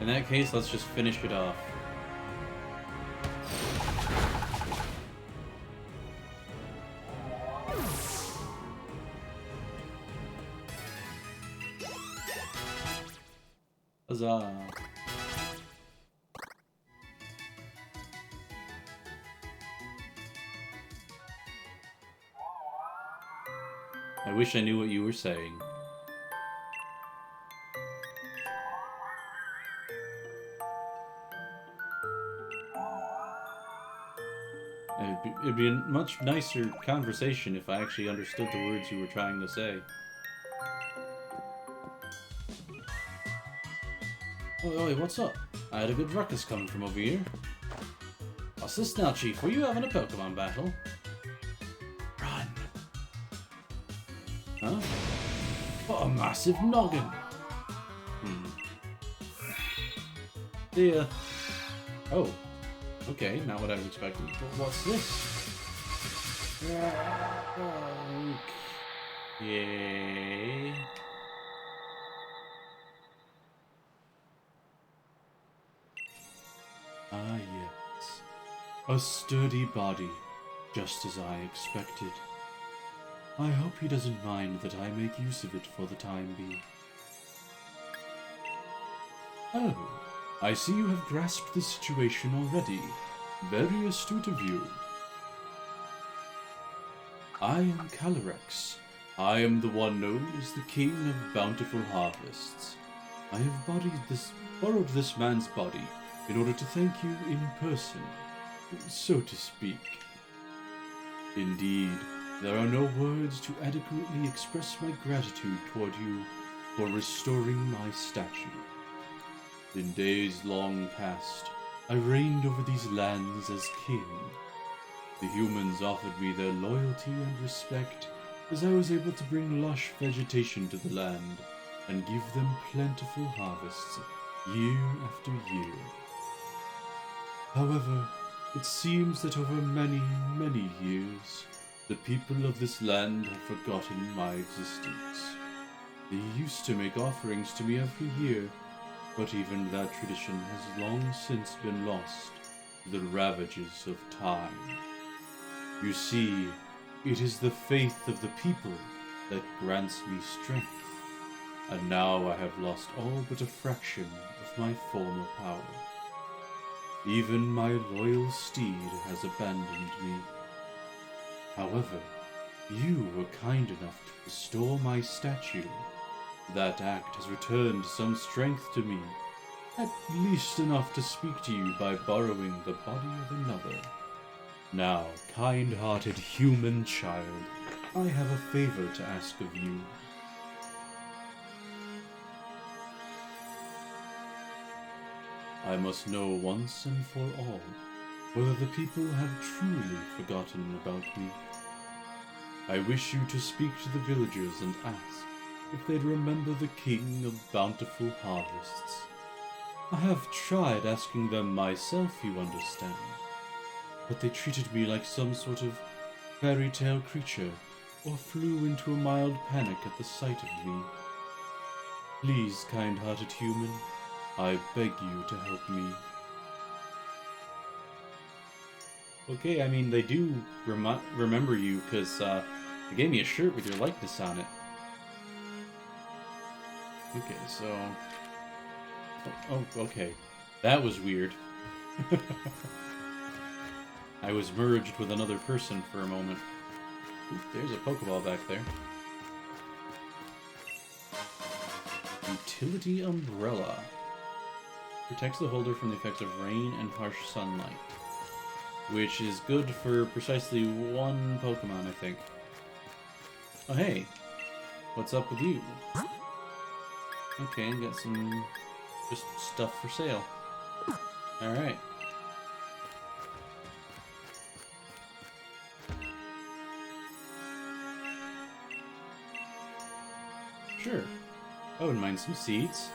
In that case, let's just finish it off. Huzzah! I wish I knew what you were saying. It'd be a much nicer conversation if I actually understood the words you were trying to say. Oi, what's up? I had a good ruckus coming from over here. What's this now, Chief? Were you having a Pokemon battle? Run. Huh? What a massive noggin! See ya. Oh. Okay, not what I was expecting. What's this? Okay. Ah, yes. A sturdy body, just as I expected. I hope he doesn't mind that I make use of it for the time being. Oh, I see you have grasped the situation already. Very astute of you. I am Calyrex. I am the one known as the King of Bountiful Harvests. I have borrowed this man's body in order to thank you in person, so to speak. Indeed, there are no words to adequately express my gratitude toward you for restoring my statue. In days long past, I reigned over these lands as king. The humans offered me their loyalty and respect as I was able to bring lush vegetation to the land and give them plentiful harvests year after year. However, it seems that over many, many years, the people of this land have forgotten my existence. They used to make offerings to me every year, but even that tradition has long since been lost to the ravages of time. You see, it is the faith of the people that grants me strength, and now I have lost all but a fraction of my former power. Even my loyal steed has abandoned me. However, you were kind enough to restore my statue. That act has returned some strength to me, at least enough to speak to you by borrowing the body of another. Now, kind-hearted human child, I have a favor to ask of you. I must know once and for all whether the people have truly forgotten about me. I wish you to speak to the villagers and ask if they'd remember the King of Bountiful Harvests. I have tried asking them myself, you understand, but they treated me like some sort of fairy tale creature or flew into a mild panic at the sight of me. Please, kind-hearted human, I beg you to help me. Okay, I mean, they do remember you, because they gave me a shirt with your likeness on it. Okay, so... Oh, okay. That was weird. I was merged with another person for a moment. Ooh, there's a Pokeball back there. Utility Umbrella. Protects the holder from the effects of rain and harsh sunlight. Which is good for precisely one Pokemon, I think. Oh, hey. What's up with you? Okay, got some just stuff for sale. Alright. Sure. I wouldn't mind some seeds.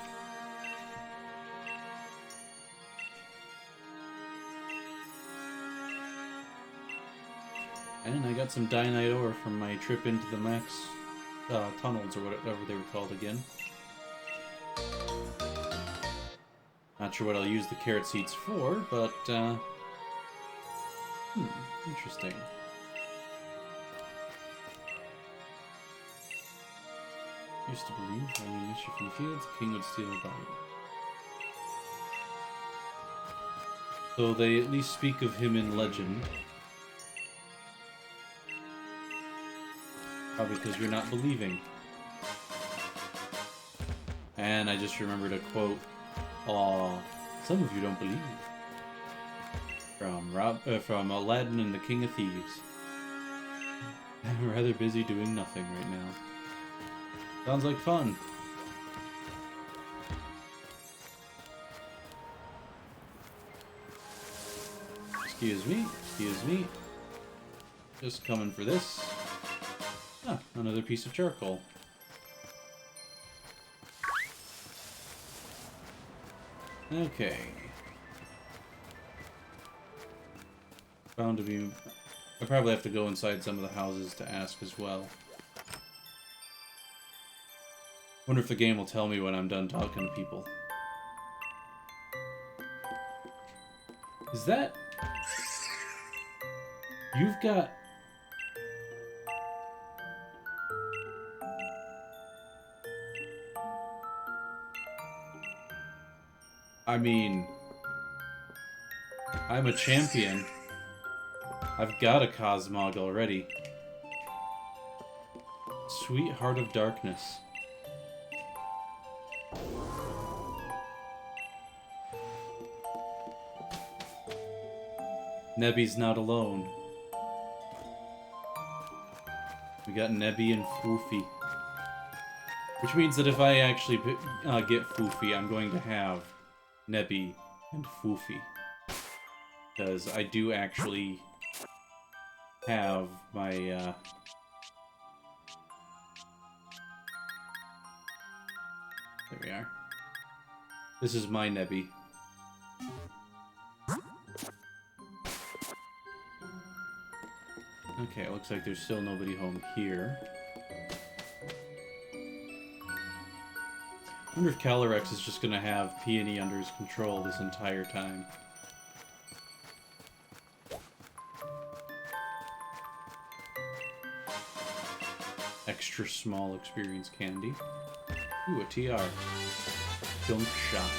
And I got some Dynite ore from my trip into the Max tunnels, or whatever they were called again. Not sure what I'll use the carrot seeds for, but, interesting. Used to believe when you mischief in the fields, the king would steal a body. So they at least speak of him in legend. Probably because you're not believing. And I just remembered a quote. Aw, some of you don't believe. From Aladdin and the King of Thieves. I'm rather busy doing nothing right now. Sounds like fun. Excuse me, excuse me. Just coming for this. Ah, another piece of charcoal. Okay. Bound to be... I probably have to go inside some of the houses to ask as well. Wonder if the game will tell me when I'm done talking to people. Is that... You've got... I mean... I'm a champion. I've got a Cosmog already. Sweet Heart of Darkness. Nebby's not alone. We got Nebby and Foofy. Which means that if I actually get Foofy, I'm going to have Nebby and Foofy. Because I do actually have my... There we are. This is my Nebby. Okay, it looks like there's still nobody home here. I wonder if Calyrex is just gonna have Peony under his control this entire time. Extra small experience candy. Ooh, a TR. Gunk shot.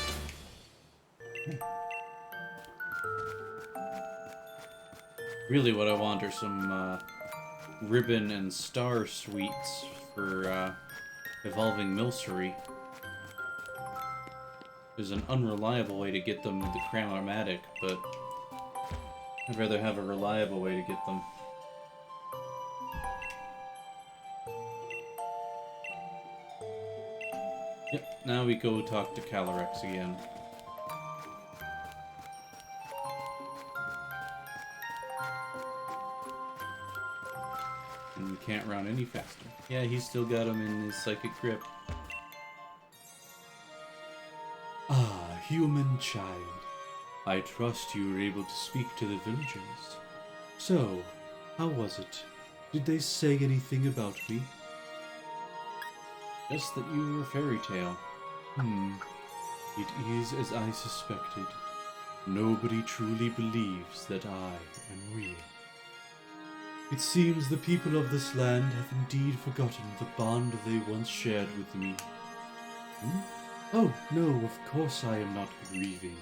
Really what I want are some ribbon and star sweets for evolving Milcery. There's an unreliable way to get them with the Cram-O-Matic, but I'd rather have a reliable way to get them. Yep, now we go talk to Calyrex again. And we can't run any faster. Yeah, he's still got him in his psychic grip. Ah, human child. I trust you were able to speak to the villagers. So, how was it? Did they say anything about me? Just that you were a fairy tale. It is as I suspected. Nobody truly believes that I am real. It seems the people of this land have indeed forgotten the bond they once shared with me. Oh, no, of course I am not grieving.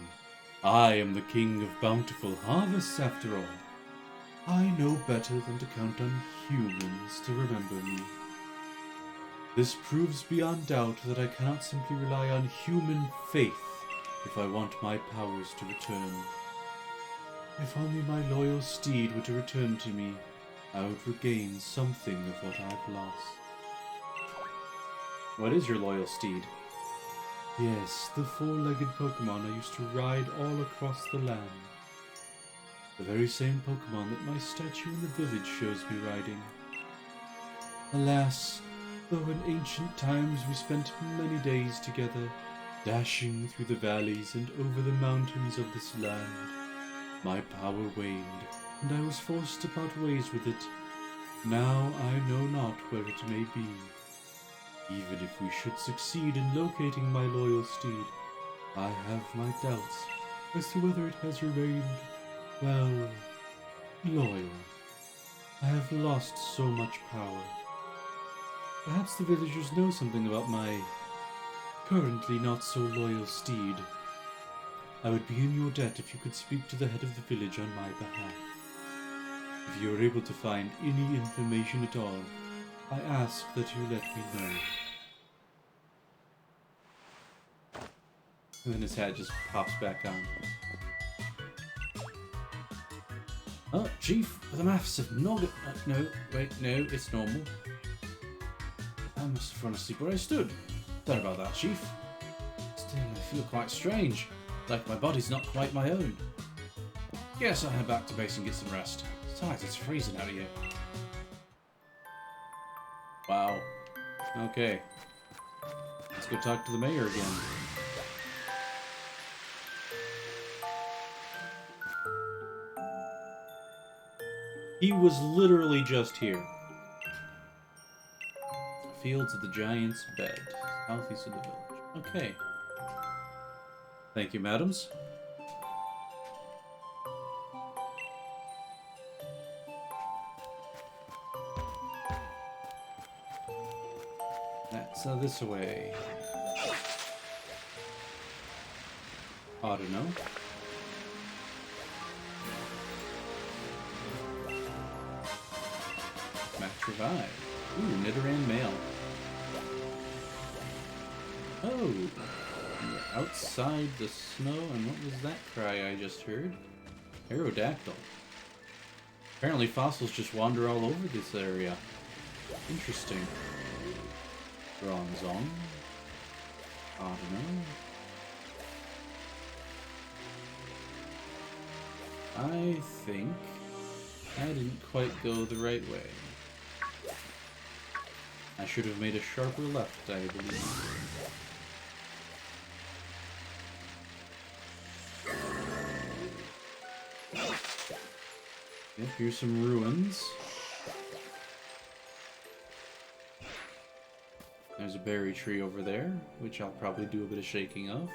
I am the king of bountiful harvests, after all. I know better than to count on humans to remember me. This proves beyond doubt that I cannot simply rely on human faith if I want my powers to return. If only my loyal steed were to return to me, I would regain something of what I've lost. What is your loyal steed? Yes, the four-legged Pokemon I used to ride all across the land. The very same Pokemon that my statue in the village shows me riding. Alas, though in ancient times we spent many days together, dashing through the valleys and over the mountains of this land, my power waned, and I was forced to part ways with it. Now I know not where it may be. Even if we should succeed in locating my loyal steed, I have my doubts as to whether it has remained, well, loyal. I have lost so much power. Perhaps the villagers know something about my currently not so loyal steed. I would be in your debt if you could speak to the head of the village on my behalf. If you are able to find any information at all, I ask that you let me know. And then his hat just pops back on. Oh, Chief, the maths of Nogget. No, wait, no, it's normal. I must have fallen asleep where I stood. Sorry about that, Chief. Still, I feel quite strange, like my body's not quite my own. Guess I'll head back to base and get some rest. Besides, it's freezing out here. Wow. Okay. Let's go talk to the mayor again. He was literally just here. Fields of the Giant's Bed, southeast of the village. Okay. Thank you, madams. That's this way. I don't know. Match revive. Ooh, Nidoran mail. Oh, you're outside the snow, and what was that cry I just heard? Aerodactyl. Apparently fossils just wander all over this area. Interesting. Bronzong. I don't know. I think I didn't quite go the right way. I should have made a sharper left, I believe. Yep, here's some ruins. There's a berry tree over there, which I'll probably do a bit of shaking of.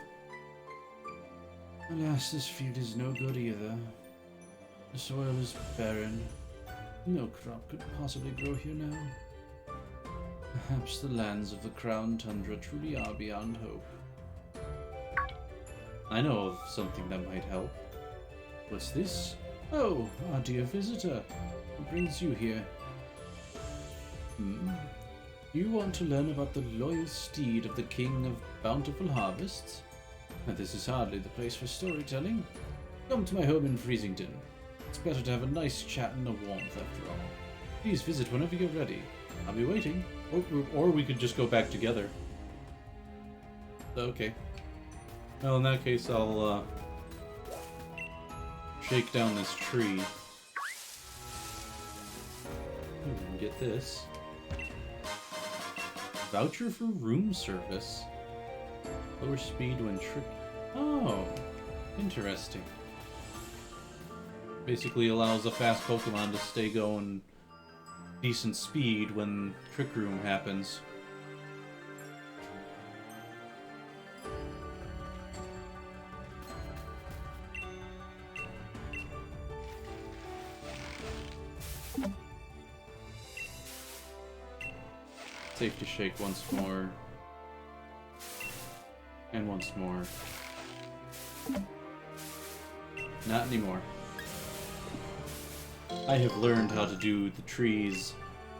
Alas, this field is no good either. The soil is barren. No crop could possibly grow here now. Perhaps the lands of the Crown Tundra truly are beyond hope. I know of something that might help. What's this? Oh, our dear visitor. What brings you here? You want to learn about the loyal steed of the King of Bountiful Harvests? And this is hardly the place for storytelling. Come to my home in Freezington. It's better to have a nice chat and a warmth after all. Please visit whenever you're ready. I'll be waiting. Or we could just go back together. Okay. Well, in that case, I'll shake down this tree. And get this. Voucher for room service. Lower speed when tripped. Oh, interesting. Basically allows a fast Pokemon to stay going decent speed when Trick Room happens. Safety shake once more. And once more. Not anymore. I have learned how to do the trees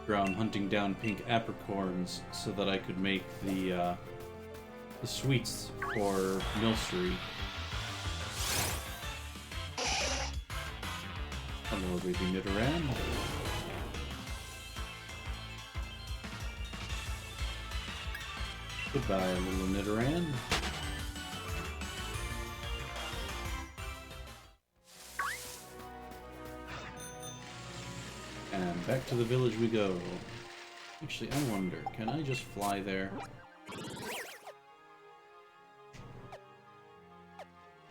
from hunting down pink apricorns so that I could make the sweets for Milcery. Hello, baby Nidoran. Goodbye, little Nidoran. And back to the village we go. Actually, I wonder, can I just fly there?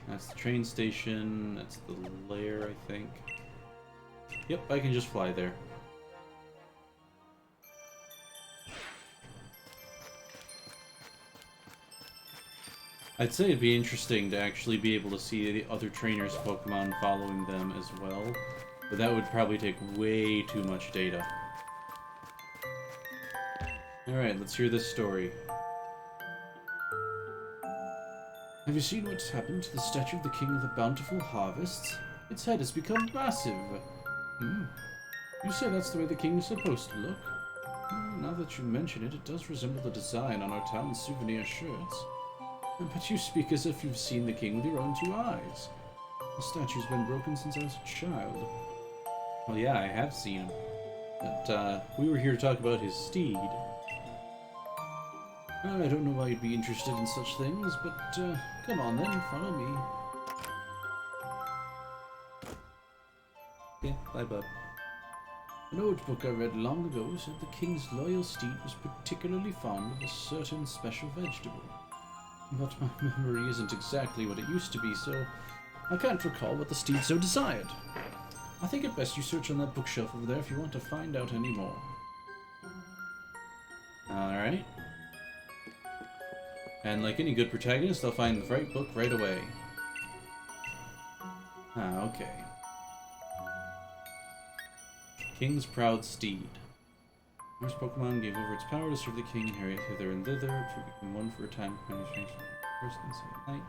That's the train station, that's the lair, I think. Yep, I can just fly there. I'd say it'd be interesting to actually be able to see the other trainers' Pokemon following them as well, but that would probably take way too much data. Alright, let's hear this story. Have you seen what's happened to the statue of the King of the Bountiful Harvests? Its head has become massive. You say that's the way the king is supposed to look? Now that you mention it, it does resemble the design on our town's souvenir shirts. But you speak as if you've seen the king with your own two eyes. The statue's been broken since I was a child. Well, yeah, I have seen him. But, we were here to talk about his steed. I don't know why you'd be interested in such things, but, come on then, follow me. Yeah, bye, bud. An old book I read long ago said the king's loyal steed was particularly fond of a certain special vegetable. But my memory isn't exactly what it used to be, so I can't recall what the steed so desired. I think it best you search on that bookshelf over there if you want to find out any more. Alright. And like any good protagonist, they'll find the right book right away. Okay. King's Proud Steed. First Pokemon gave over its power to serve the king and harry it hither and thither, to become one for a time, when he changed from first and second night.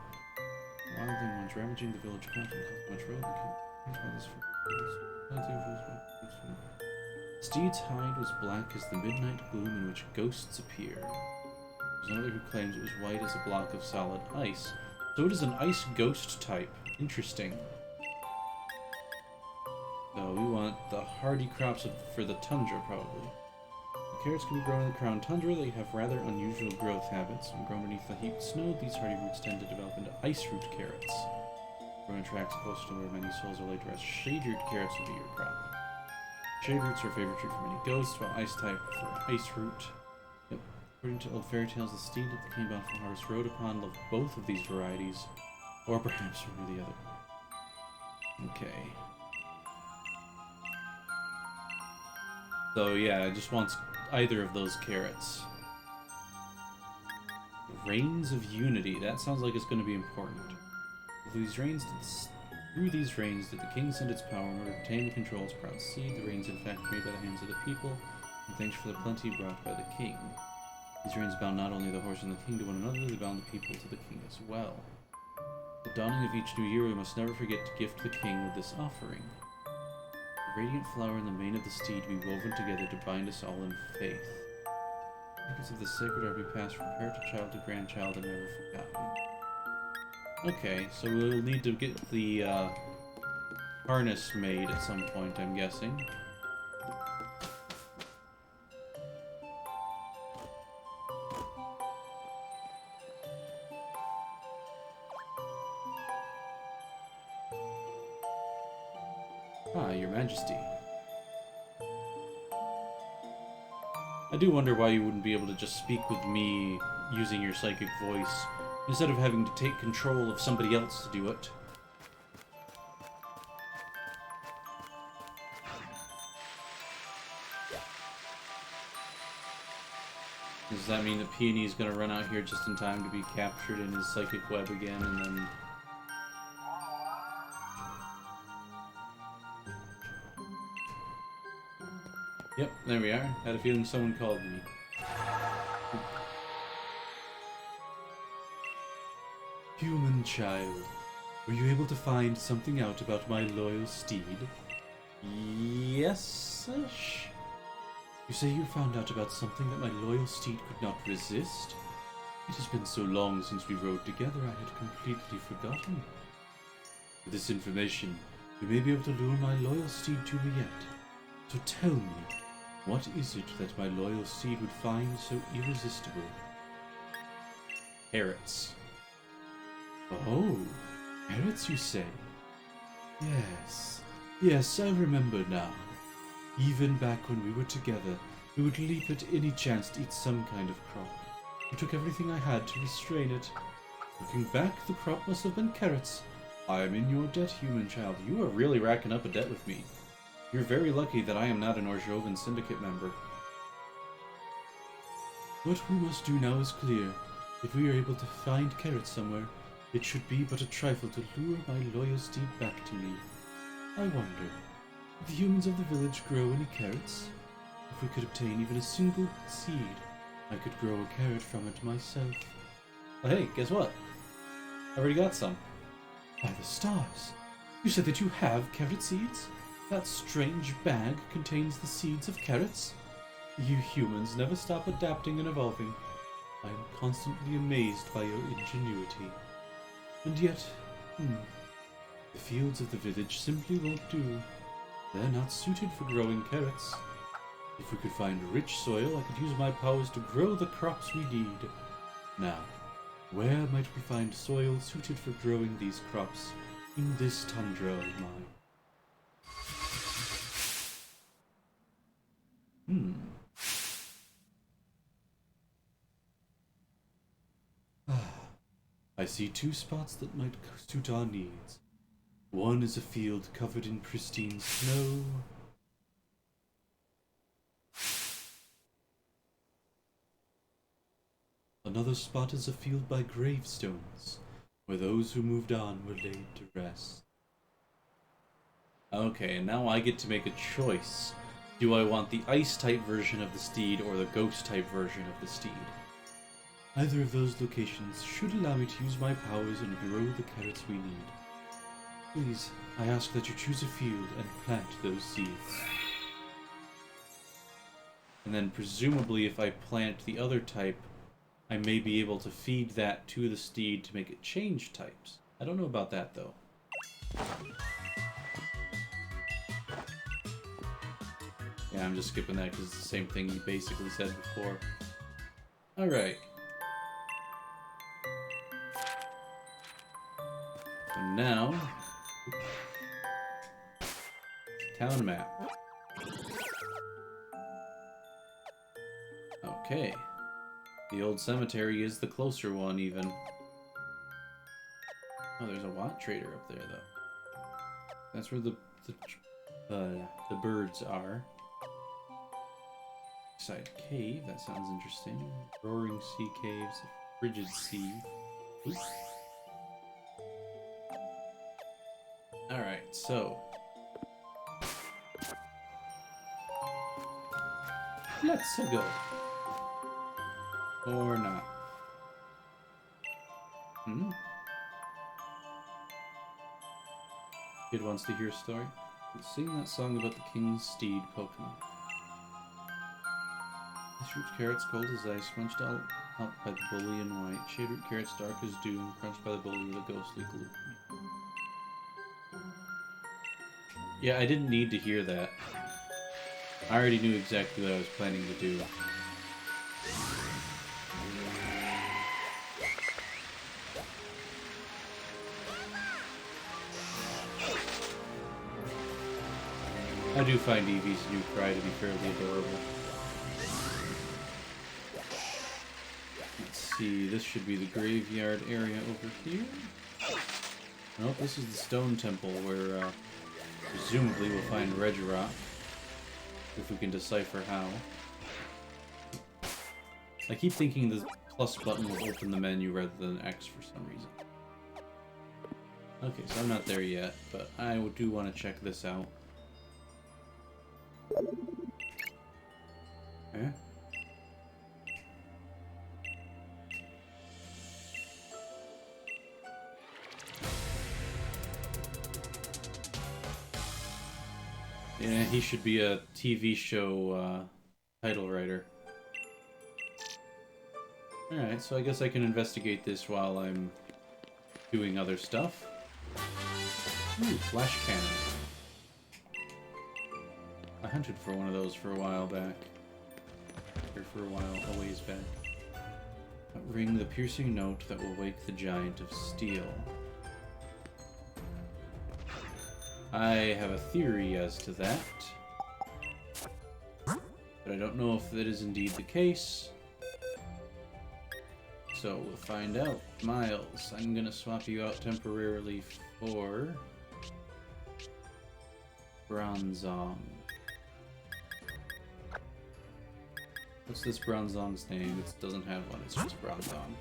Wildly once ravaging the village country caused much road, the king Steed's hide was black as the midnight gloom in which ghosts appear. There's another who claims it was white as a block of solid ice. So it is an ice ghost type. Interesting. So we want the hardy crops for the tundra, probably. The carrots can be grown in the Crown Tundra. They have rather unusual growth habits. When grown beneath the heaped snow, these hardy roots tend to develop into ice root carrots. Growing tracks close to where many souls are laid to rest, shade root carrots will be your crop. Shade roots are a favorite treat for many ghosts, while ice type prefer ice root. Yep. According to old fairy tales, the steed that the King Bountiful Harvest rode upon loved both of these varieties, or perhaps one or the other. Okay. So yeah, it just wants either of those carrots. Reigns of Unity. That sounds like it's going to be important. Through these reigns did the king send its power in order to tame and control its proud seed. The reigns in fact made by the hands of the people, and thanks for the plenty brought by the king. These reigns bound not only the horse and the king to one another, they bound the people to the king as well. At the dawning of each new year, we must never forget to gift the king with this offering. The radiant flower and the mane of the steed be woven together to bind us all in faith. Records of the sacred are to be passed from parent to child to grandchild and never forgotten. Okay, so we'll need to get the harness made at some point, I'm guessing. Ah, Your Majesty. I do wonder why you wouldn't be able to just speak with me using your psychic voice, instead of having to take control of somebody else to do it. Does that mean that Peony's gonna run out here just in time to be captured in his psychic web again, and then... Yep, there we are. Had a feeling someone called me. Human child, were you able to find something out about my loyal steed? Yes-ish. You say you found out about something that my loyal steed could not resist? It has been so long since we rode together, I had completely forgotten. With this information, you may be able to lure my loyal steed to me yet. So tell me, what is it that my loyal steed would find so irresistible? Carrots. Oh, carrots, you say? Yes, I remember now. Even back when we were together, we would leap at any chance to eat some kind of crop. You took everything I had to restrain it. Looking back, the crop must have been carrots. I am in your debt, human child. You are really racking up a debt with me. You're very lucky that I am not an Orzhovan Syndicate member. What we must do now is clear. If we are able to find carrots somewhere, it should be but a trifle to lure my loyal steed back to me. I wonder, do the humans of the village grow any carrots? If we could obtain even a single seed, I could grow a carrot from it myself. Well, hey, guess what? I already got some. By the stars! You said that you have carrot seeds? That strange bag contains the seeds of carrots? You humans never stop adapting and evolving. I am constantly amazed by your ingenuity. And yet, the fields of the village simply won't do. They're not suited for growing carrots. If we could find rich soil, I could use my powers to grow the crops we need. Now, where might we find soil suited for growing these crops in this tundra of mine? I see two spots that might suit our needs. One is a field covered in pristine snow. Another spot is a field by gravestones, where those who moved on were laid to rest. Okay, and now I get to make a choice. Do I want the ice-type version of the steed or the ghost-type version of the steed? Either of those locations should allow me to use my powers and grow the carrots we need. Please, I ask that you choose a field and plant those seeds. And then presumably if I plant the other type, I may be able to feed that to the steed to make it change types. I don't know about that though. Yeah, I'm just skipping that because it's the same thing you basically said before. Alright. So now, town map. Okay. The old cemetery is the closer one, even. Oh, there's a Watt Trader up there, though. That's where the birds are. Side cave, that sounds interesting. Roaring sea caves, frigid sea. Oops. Alright, so let's go. Or not. Kid wants to hear a story. Let's sing that song about the king's steed, Pokemon. This root carrots cold as ice, munched all up by the bully in white. Shade root carrots dark as doom, crunched by the bully with a ghostly glue. Yeah, I didn't need to hear that. I already knew exactly what I was planning to do. I do find Eevee's new cry to be fairly adorable. Let's see, this should be the graveyard area over here. Nope, this is the stone temple where presumably we'll find Regirock, if we can decipher how. I keep thinking the plus button will open the menu rather than X for some reason. Okay, so I'm not there yet, but I do want to check this out. Okay. Yeah, he should be a TV show title writer. Alright, so I guess I can investigate this while I'm doing other stuff. Ooh, flash cannon. I hunted for one of those for a while back. Or for a while, a ways back. Ring the piercing note that will wake the giant of steel. I have a theory as to that. But I don't know if that is indeed the case. So we'll find out. Miles, I'm gonna swap you out temporarily for Bronzong. What's this Bronzong's name? It doesn't have one, it's just Bronzong.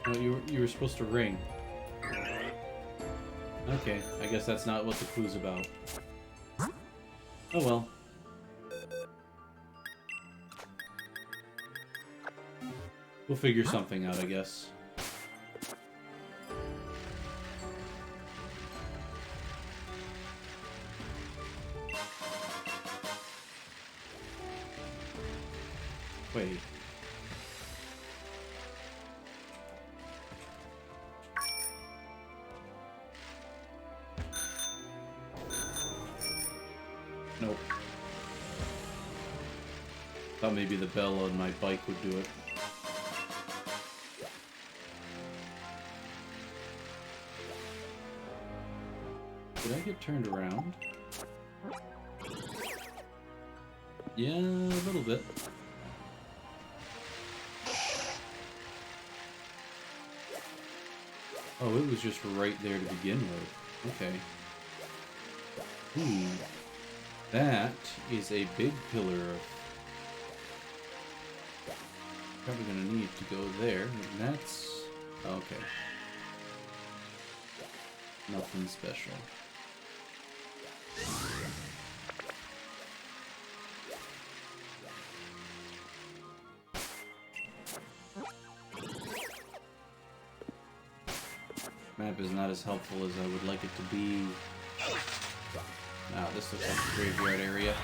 Oh, you were supposed to ring. Okay, I guess that's not what the clue's about. Oh well. We'll figure something out, I guess. Wait. Nope. Thought maybe the bell on my bike would do it. Did I get turned around? Yeah, a little bit. Oh, it was just right there to begin with. Okay. Ooh. That is a big pillar of... Probably gonna need to go there. And that's... Okay. Nothing special. Map is not as helpful as I would like it to be. Now, this looks like a graveyard area.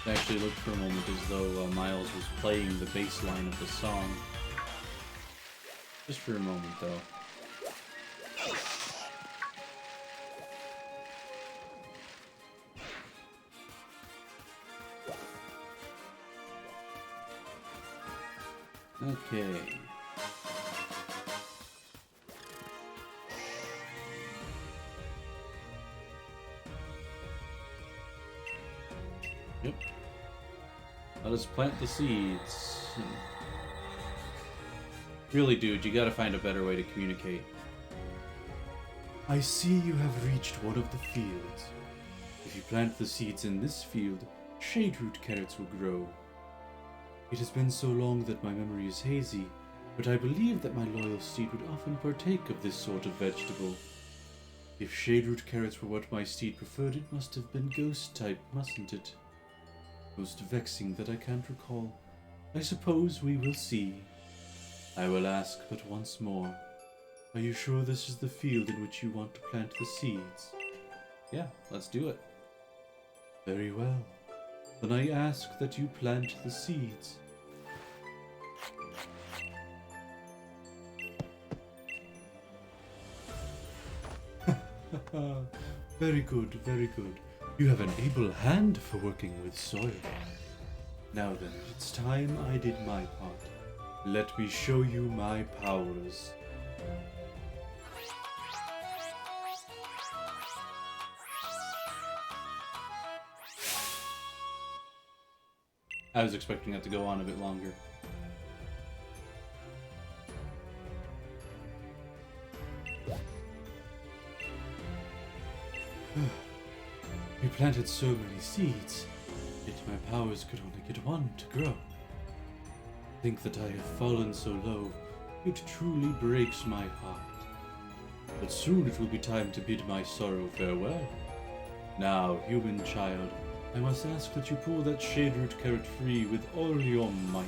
It actually looked for a moment as though Miles was playing the bass line of the song. Just for a moment, though. Okay. Yep. Let us plant the seeds. Really, dude, you gotta find a better way to communicate. I see you have reached one of the fields. If you plant the seeds in this field, shaderoot carrots will grow. It has been so long that my memory is hazy, but I believe that my loyal steed would often partake of this sort of vegetable. If shaderoot carrots were what my steed preferred, it must have been ghost type, mustn't it? Most vexing that I can't recall. I suppose we will see. I will ask but once more. Are you sure this is the field in which you want to plant the seeds? Yeah, let's do it. Very well. Then I ask that you plant the seeds. Very good, very good. You have an able hand for working with soil. Now then, it's time I did my part. Let me show you my powers. I was expecting that to go on a bit longer. We planted so many seeds, yet my powers could only get one to grow. Think that I have fallen so low, it truly breaks my heart. But soon it will be time to bid my sorrow farewell. Now, human child, I must ask that you pull that shade root carrot free with all your might.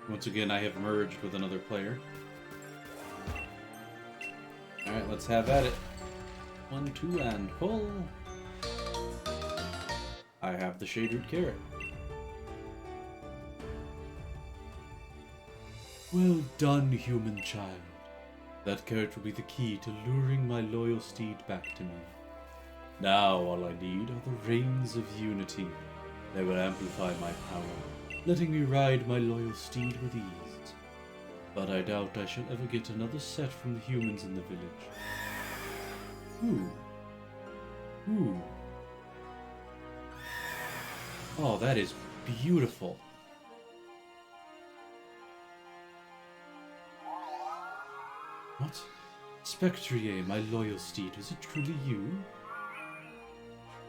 Once again, I have merged with another player. Alright, let's have at it. 1, 2, and pull. I have the shade root carrot. Well done, human child. That carrot will be the key to luring my loyal steed back to me. Now all I need are the reins of unity. They will amplify my power, letting me ride my loyal steed with ease. But I doubt I shall ever get another set from the humans in the village. Ooh. Oh, that is beautiful. What? Spectrier, my loyal steed, is it truly you?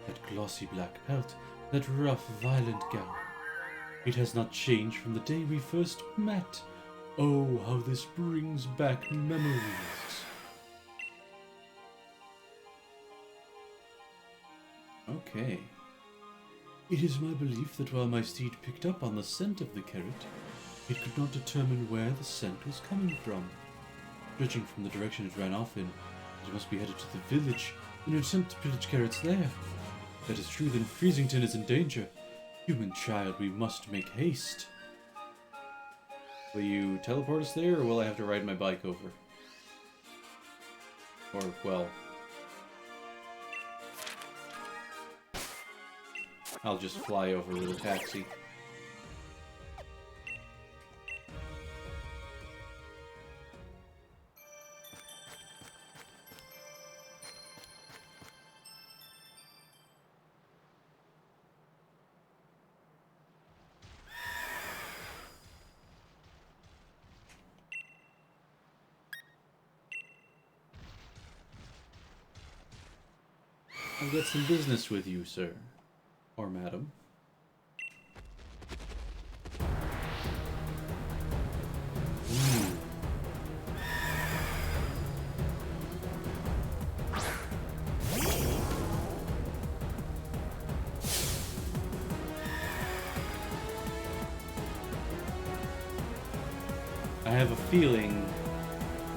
That glossy black pelt, that rough, violent gown. It has not changed from the day we first met. Oh, how this brings back memories. Okay. It is my belief that while my steed picked up on the scent of the carrot, it could not determine where the scent was coming from. Judging from the direction it ran off in, it must be headed to the village in an attempt to pillage carrots there. If that is true, then Freezington is in danger. Human child, we must make haste. Will you teleport us there, or will I have to ride my bike over? Or, well... I'll just fly over, little taxi. I've got some business with you, sir. Or madam. Ooh. I have a feeling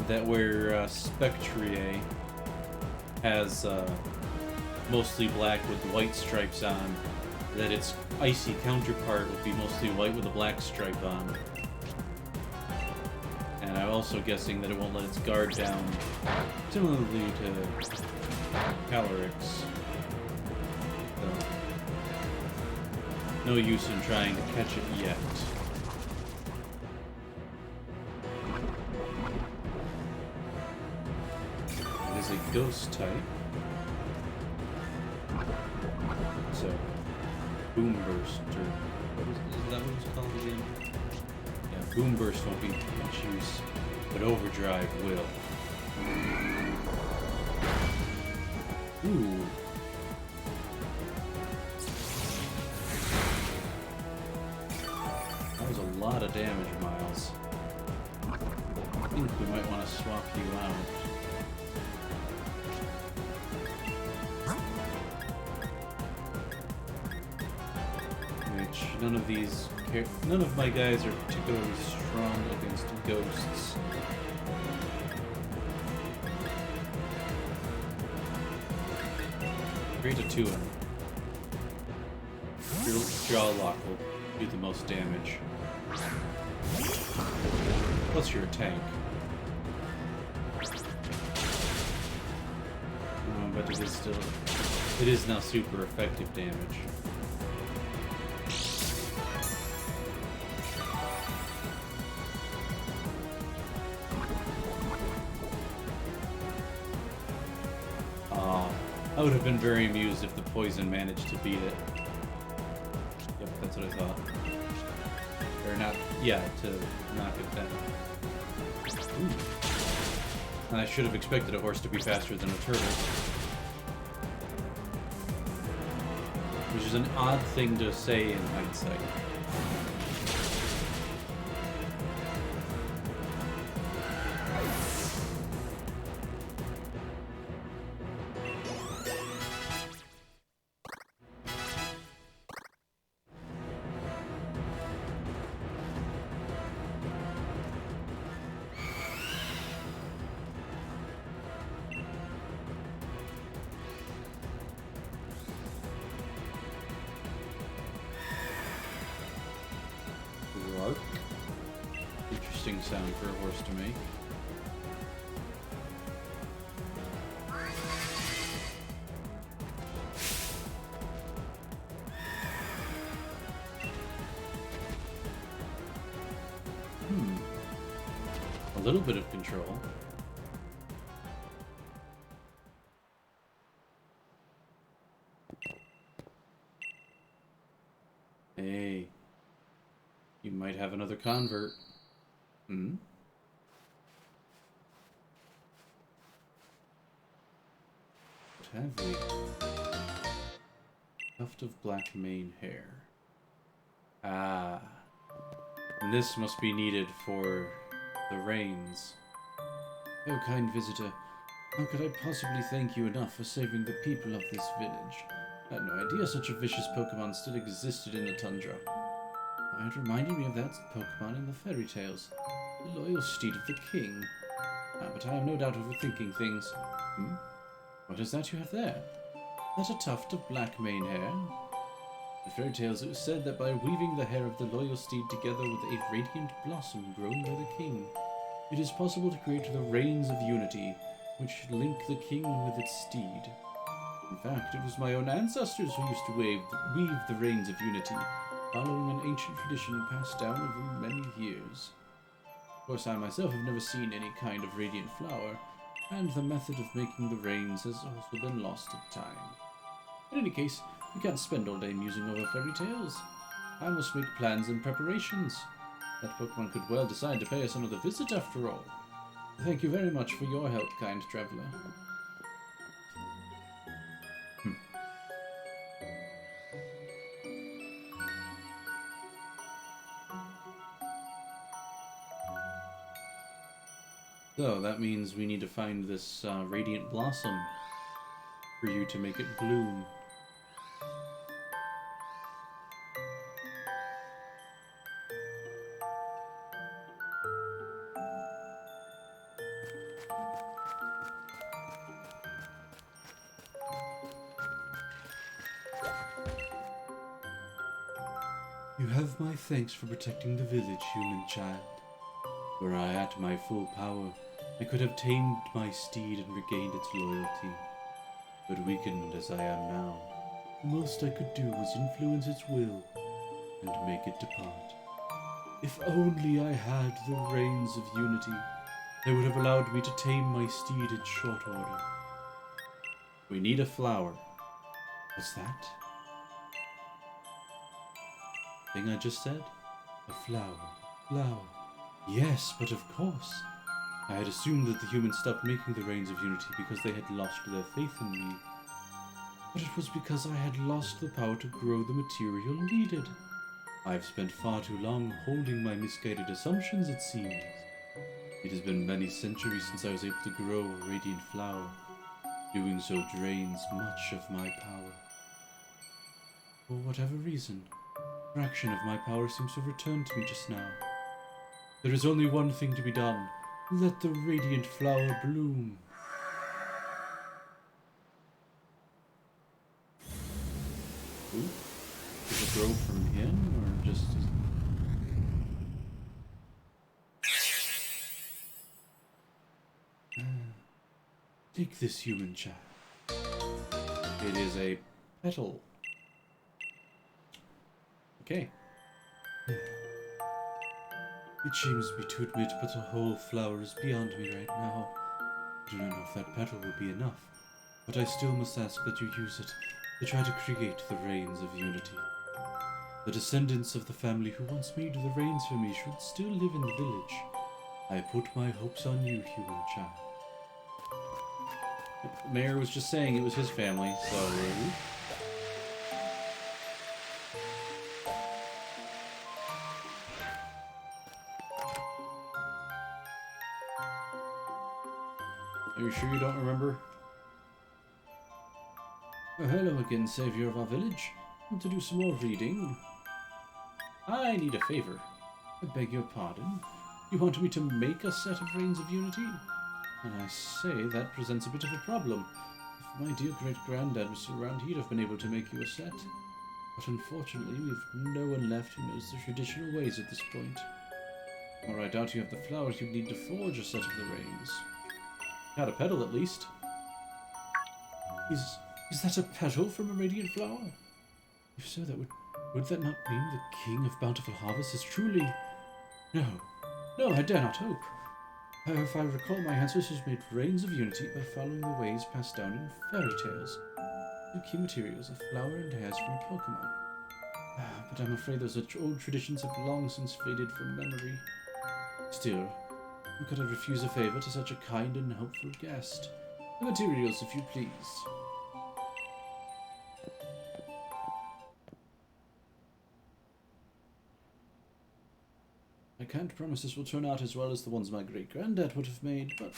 that where Spectrier has mostly black with white stripes on, that its icy counterpart will be mostly white with a black stripe on. And I'm also guessing that it won't let its guard down, similarly to Calyrex. So, no use in trying to catch it yet. It is a ghost type. So, Boom Burst, or what is that what it's called again? Yeah, Boom Burst won't be much use, but Overdrive will. Ooh. That was a lot of damage, Miles. I think we might want to swap you out. None of my guys are particularly strong against ghosts. Create a 2 in. Your jaw lock will do the most damage. Plus you're a tank. But it is now super effective damage. I would have been very amused if the poison managed to beat it. Yep, that's what I thought. Or not, yeah, to knock it down. Ooh. And I should have expected a horse to be faster than a turtle. Which is an odd thing to say in hindsight. Interesting sound for a horse to make. A little bit of control. Hey. You might have another convert. Hmm? What have we? Tuft of black mane hair. Ah. And this must be needed for the rains. Oh, kind visitor. How could I possibly thank you enough for saving the people of this village? I had no idea such a vicious Pokemon still existed in the tundra. It reminded me of that Pokemon in the fairy tales. The loyal steed of the king. But I have no doubt overthinking things. What is that you have there? That a tuft of black mane hair? In fairy tales it was said that by weaving the hair of the loyal steed together with a radiant blossom grown by the king, it is possible to create the Rains of Unity, which link the king with its steed. In fact, it was my own ancestors who used to weave the Rains of Unity, following an ancient tradition passed down over many years. Of course, I myself have never seen any kind of radiant flower, and the method of making the rains has also been lost to time. In any case, we can't spend all day musing over fairy tales. I must make plans and preparations. That Pokemon could well decide to pay us another visit after all. Thank you very much for your help, kind traveler. So, that means we need to find this radiant blossom for you to make it bloom. You have my thanks for protecting the village, human child. Were I at my full power, I could have tamed my steed and regained its loyalty. But weakened as I am now, the most I could do was influence its will and make it depart. If only I had the Rains of Unity, they would have allowed me to tame my steed in short order. We need a flower. What's that? Thing I just said? A flower. Flower. Yes, but of course. I had assumed that the humans stopped making the Rains of Unity because they had lost their faith in me. But it was because I had lost the power to grow the material needed. I've spent far too long holding my misguided assumptions, it seems. It has been many centuries since I was able to grow a radiant flower. Doing so drains much of my power. For whatever reason, a fraction of my power seems to have returned to me just now. There is only one thing to be done. Let the radiant flower bloom. Ooh. Does it grow from him, or just... Take this, human child. It is a petal. Okay. It shames me to admit, but a whole flower is beyond me right now. I do not know if that petal will be enough. but I still must ask that you use it to try to create the reigns of unity. The descendants of the family who once made the reigns for me should still live in the village. I put my hopes on you, human child. The mayor was just saying it was his family, so... Are you sure you don't remember? Oh, hello again, savior of our village. Want to do some more reading? I need a favor. I beg your pardon. You want me to make a set of Reigns of Unity? And I say that presents a bit of a problem. If my dear great-granddad was still around, he'd have been able to make you a set. But unfortunately, we've no one left who knows the traditional ways at this point. Or I doubt you have the flowers you'd need to forge a set of the Reigns. Got a petal, at least. Is that a petal from a radiant flower? If so, would that not mean the King of Bountiful Harvest is truly... No, I dare not hope. If I recall, my ancestors made Reigns of Unity by following the ways passed down in fairy tales. The key materials are flower and hairs from Pokemon. But I'm afraid those old traditions have long since faded from memory. Still, how could I refuse a favor to such a kind and helpful guest? The materials, if you please. I can't promise this will turn out as well as the ones my great-granddad would have made, but...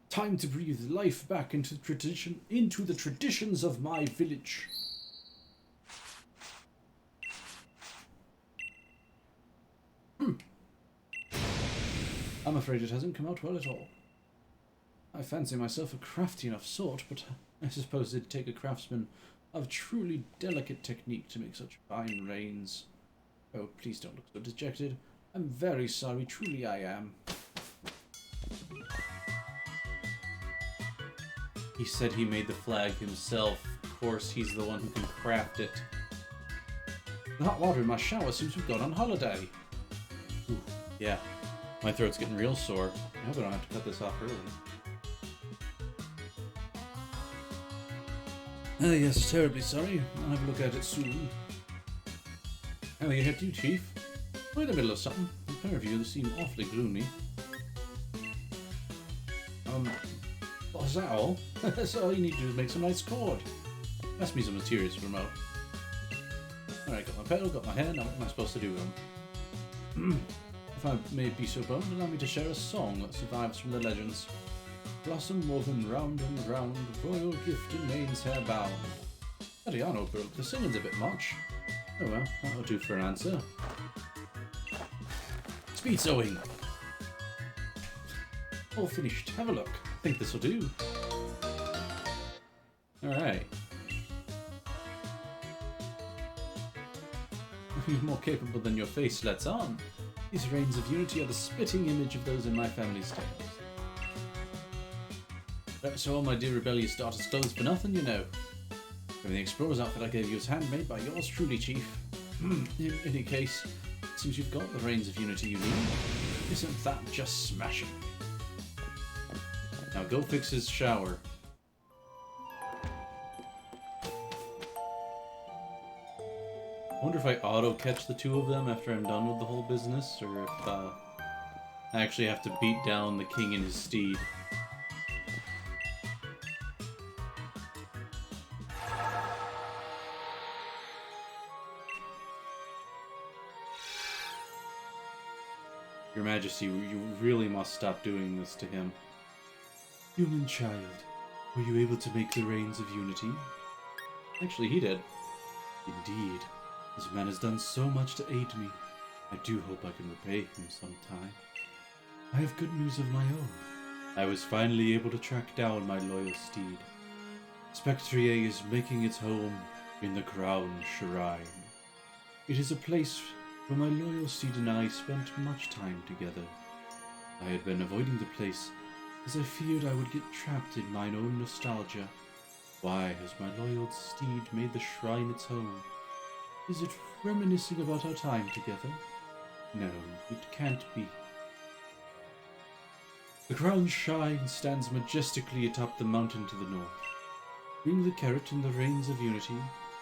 time to breathe life back into the traditions of my village. I'm afraid it hasn't come out well at all. I fancy myself a crafty enough sort, but I suppose it'd take a craftsman of truly delicate technique to make such fine reins. Oh, please don't look so dejected. I'm very sorry, truly I am. He said he made the flag himself. Of course, he's the one who can craft it. The hot water in my shower seems we've gone on holiday. Ooh, yeah, my throat's getting real sore. I hope I don't have to cut this off early. Oh yes, terribly sorry. I'll have a look at it soon. How are you headed to, Chief? We're in the middle of something. The pair of you seem awfully gloomy. Is that all? That's all you need to do is make some nice cord. Pass me some materials to promote. Alright, got my petal, got my hair, now what am I supposed to do with them? If I may be so bold, allow me to share a song that survives from the legends. Blossom woven round and round, royal gift in maiden's hair bound. Ariano, Brooke, the singing's a bit much. Oh well, that'll do for an answer. Speed sewing! All finished. Have a look. I think this'll do. Alright. You're more capable than your face lets on. These Reigns of Unity are the spitting image of those in my family's tales. So all my dear rebellious daughter's clothes for nothing, you know. From the explorer's outfit I gave you is handmade by yours truly, Chief. In any case, it seems you've got the Reigns of Unity you need. Isn't that just smashing? Now go fix his shower. I wonder if I auto-catch the two of them after I'm done with the whole business, or if I actually have to beat down the king and his steed. Your Majesty, you really must stop doing this to him. Human child, were you able to make the Reigns of Unity? Actually, he did. Indeed. This man has done so much to aid me. I do hope I can repay him sometime. I have good news of my own. I was finally able to track down my loyal steed. Spectrier is making its home in the Crown Shrine. It is a place where my loyal steed and I spent much time together. I had been avoiding the place as I feared I would get trapped in mine own nostalgia. Why has my loyal steed made the shrine its home? Is it reminiscing about our time together? No, it can't be. The Crown Shrine stands majestically atop the mountain to the north. Bring the carrot and the reins of unity,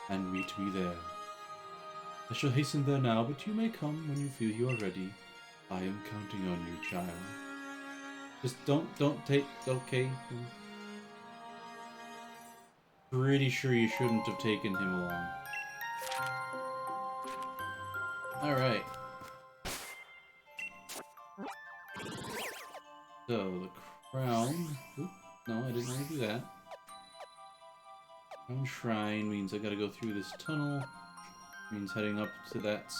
and meet me there. I shall hasten there now, but you may come when you feel you are ready. I am counting on you, child. Just don't take, okay. Pretty sure you shouldn't have taken him along. Alright. So, the crown... Oop, no, I didn't want to do that. Crown Shrine means I gotta go through this tunnel. Means heading up to that...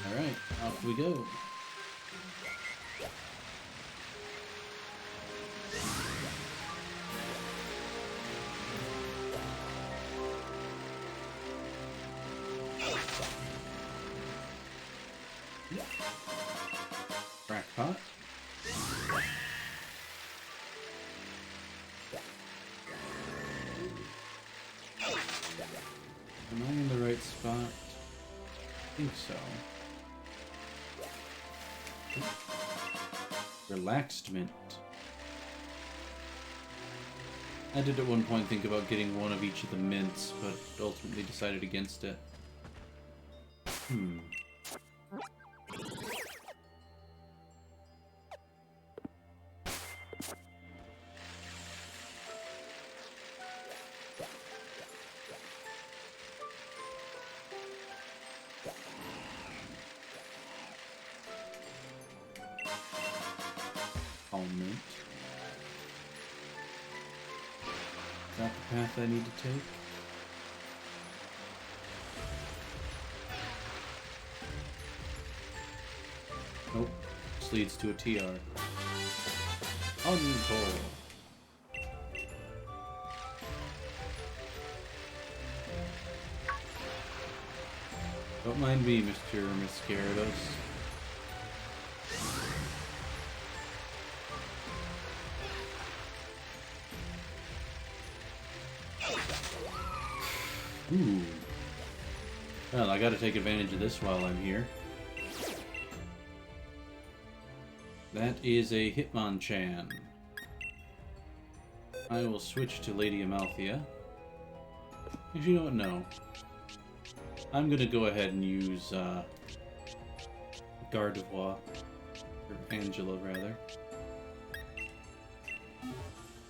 Alright, off we go. Crackpot. Am I in the right spot? I think so. Relaxed mint. I did at one point think about getting one of each of the mints, but ultimately decided against it. Mint. Is that the path I need to take? Nope. This leads to a TR. Encore. Don't mind me, Mr. or Miss Gyarados. Ooh. Well, I gotta take advantage of this while I'm here. That is a Hitmonchan. I will switch to Lady Amalthea. Actually, you know what? No. I'm gonna go ahead and use Gardevoir. Or Angela, rather.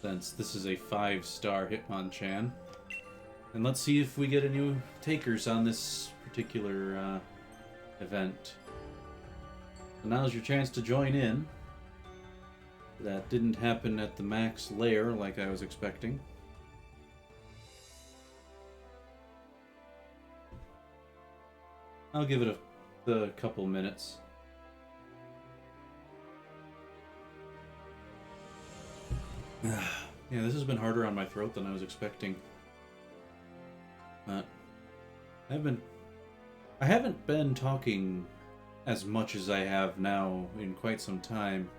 Since this is a 5-star Hitmonchan. And let's see if we get a new takers on this particular event. So now's your chance to join in. That didn't happen at the max layer like I was expecting. I'll give it a couple minutes. Yeah, this has been harder on my throat than I was expecting. But I haven't been talking as much as I have now in quite some time,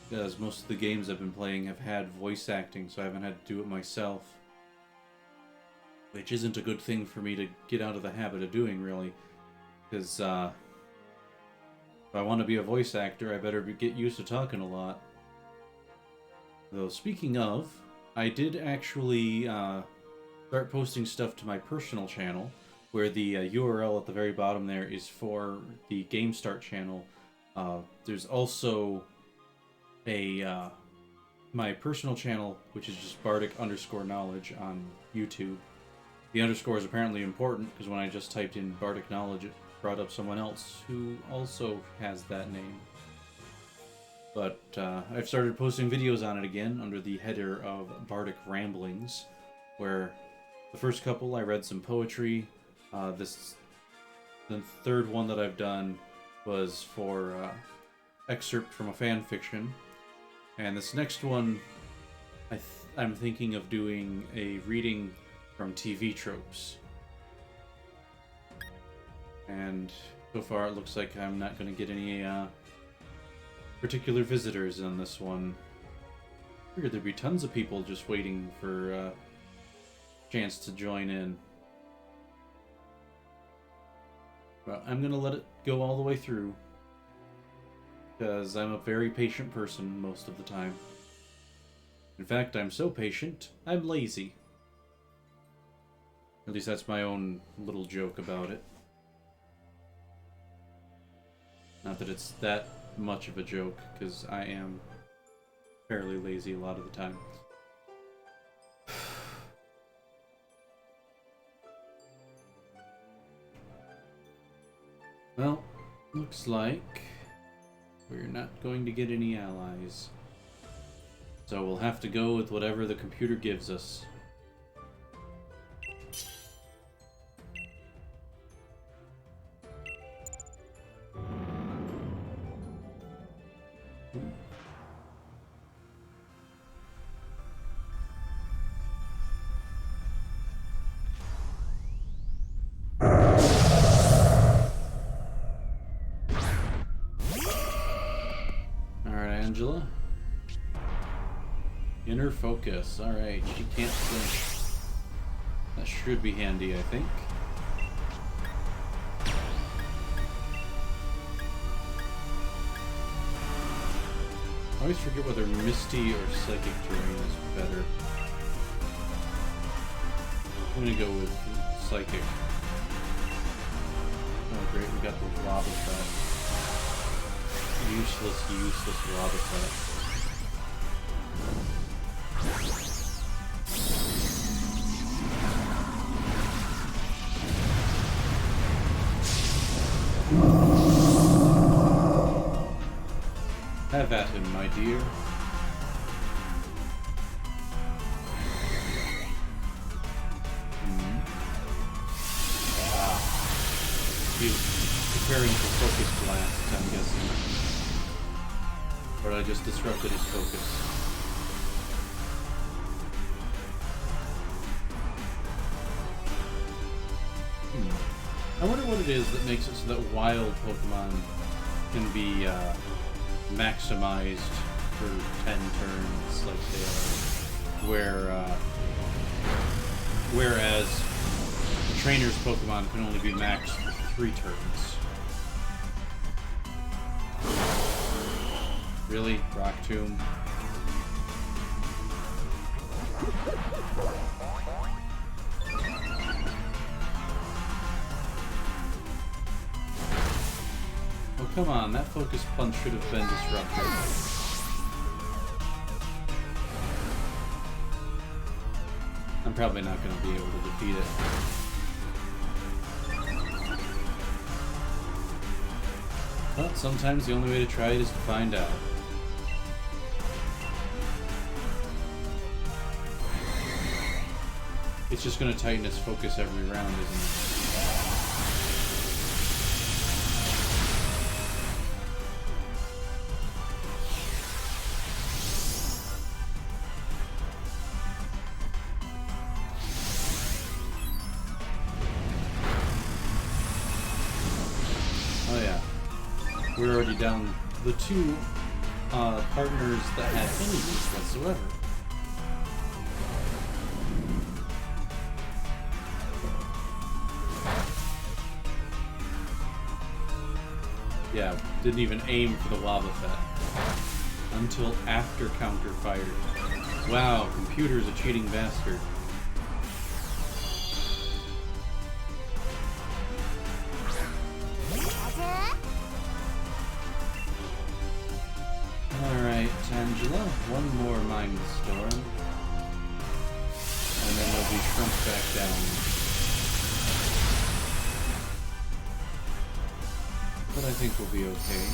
because most of the games I've been playing have had voice acting, so I haven't had to do it myself, which isn't a good thing for me to get out of the habit of doing, really, because if I want to be a voice actor, I better get used to talking a lot. Though, speaking of, I did actually start posting stuff to my personal channel, where the URL at the very bottom there is for the Game Start channel. There's also a my personal channel, which is just Bardic_knowledge on YouTube. The underscore is apparently important, because when I just typed in Bardic Knowledge, it brought up someone else who also has that name. But I've started posting videos on it again under the header of Bardic Ramblings, where the first couple I read some poetry. The third one that I've done was for excerpt from a fan fiction, and this next one I'm thinking of doing a reading from TV tropes. And so far it looks like I'm not going to get any particular visitors on this one. I figured there'd be tons of people just waiting for a chance to join in. But I'm gonna let it go all the way through. Because I'm a very patient person most of the time. In fact, I'm so patient, I'm lazy. At least that's my own little joke about it. Not that it's that much of a joke, because I am fairly lazy a lot of the time. Well, looks like we're not going to get any allies. So we'll have to go with whatever the computer gives us. Angela. Inner focus. Alright, she can't flinch. That should be handy, I think. I always forget whether misty or psychic terrain is better. I'm gonna go with psychic. Oh great, we got the lava set. Useless lava set. Have at him, my dear. He's preparing for focus blast, I'm guessing. But I just disrupted his focus. I wonder what it is that makes it so that wild Pokemon can be maximized for 10 turns like they are, whereas the trainer's Pokemon can only be maxed for 3 turns. Really? Rock Tomb? Oh, come on. That Focus Punch should have been disrupted. I'm probably not going to be able to defeat it. But sometimes the only way to try it is to find out. It's just going to tighten its focus every round, isn't it? Oh yeah. We're already down the 2 partners that had any use whatsoever. Yeah, didn't even aim for the lava fet until after counter fired. Wow, computer's a cheating bastard. Alright, Angela, one more Mind Storm. And then they'll be shrunk back down. But I think we'll be okay.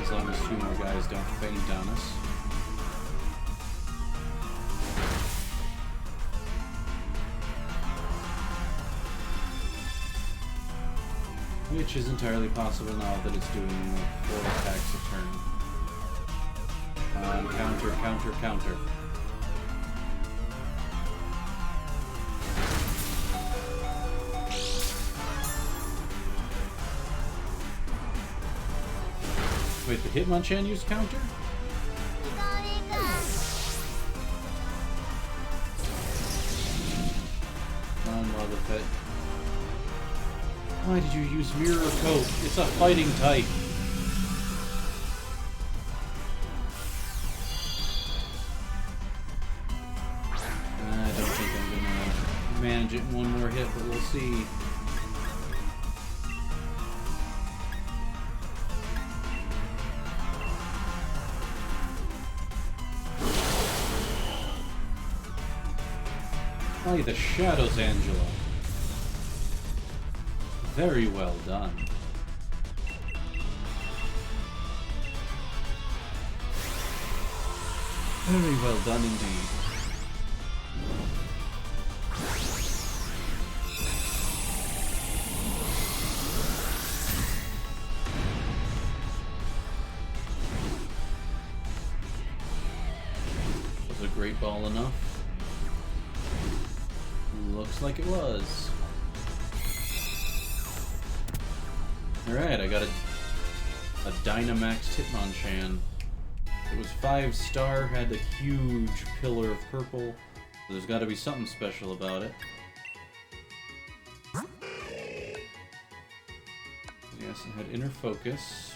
As long as 2 more guys don't faint on us. Which is entirely possible now that it's doing 4 attacks a turn. Counter, counter, counter. Wait, the Hitmonchan used counter? Come on, Lava Fet. Why did you use Mirror Coat? It's a fighting type. I don't think I'm gonna manage it in one more hit, but we'll see. Play the Shadows, Angela. Very well done. Very well done indeed. Was a great ball enough? Looks like it was. Alright, I got a Dynamaxed Hitmonchan. It was 5-star, had a huge pillar of purple. So there's got to be something special about it. Yes, it had Inner Focus.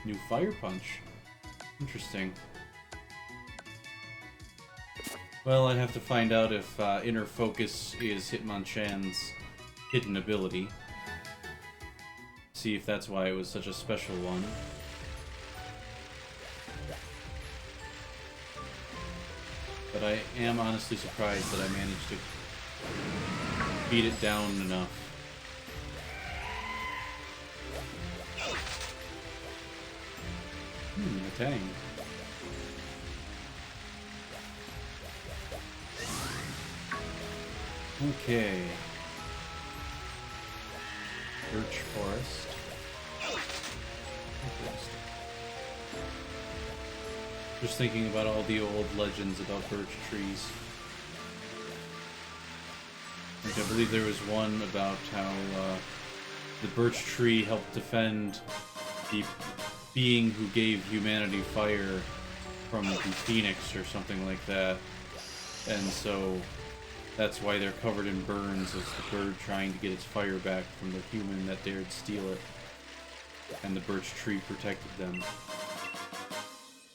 New Fire Punch. Interesting. Well, I'd have to find out if Inner Focus is Hitmonchan's hidden ability. See if that's why it was such a special one. But I am honestly surprised that I managed to beat it down enough. A Tang. Okay. Birch Forest. Just thinking about all the old legends about birch trees. Like, I believe there was one about how the birch tree helped defend the being who gave humanity fire from the phoenix or something like that. And so that's why they're covered in burns, as the bird trying to get its fire back from the human that dared steal it. And the birch tree protected them.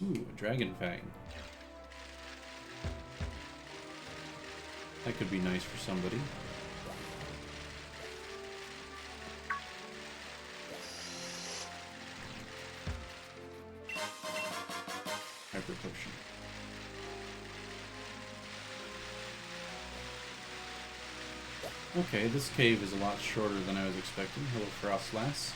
Ooh, a Dragon Fang. That could be nice for somebody. Hyper Potion. Okay, this cave is a lot shorter than I was expecting. Hello, Frostlass.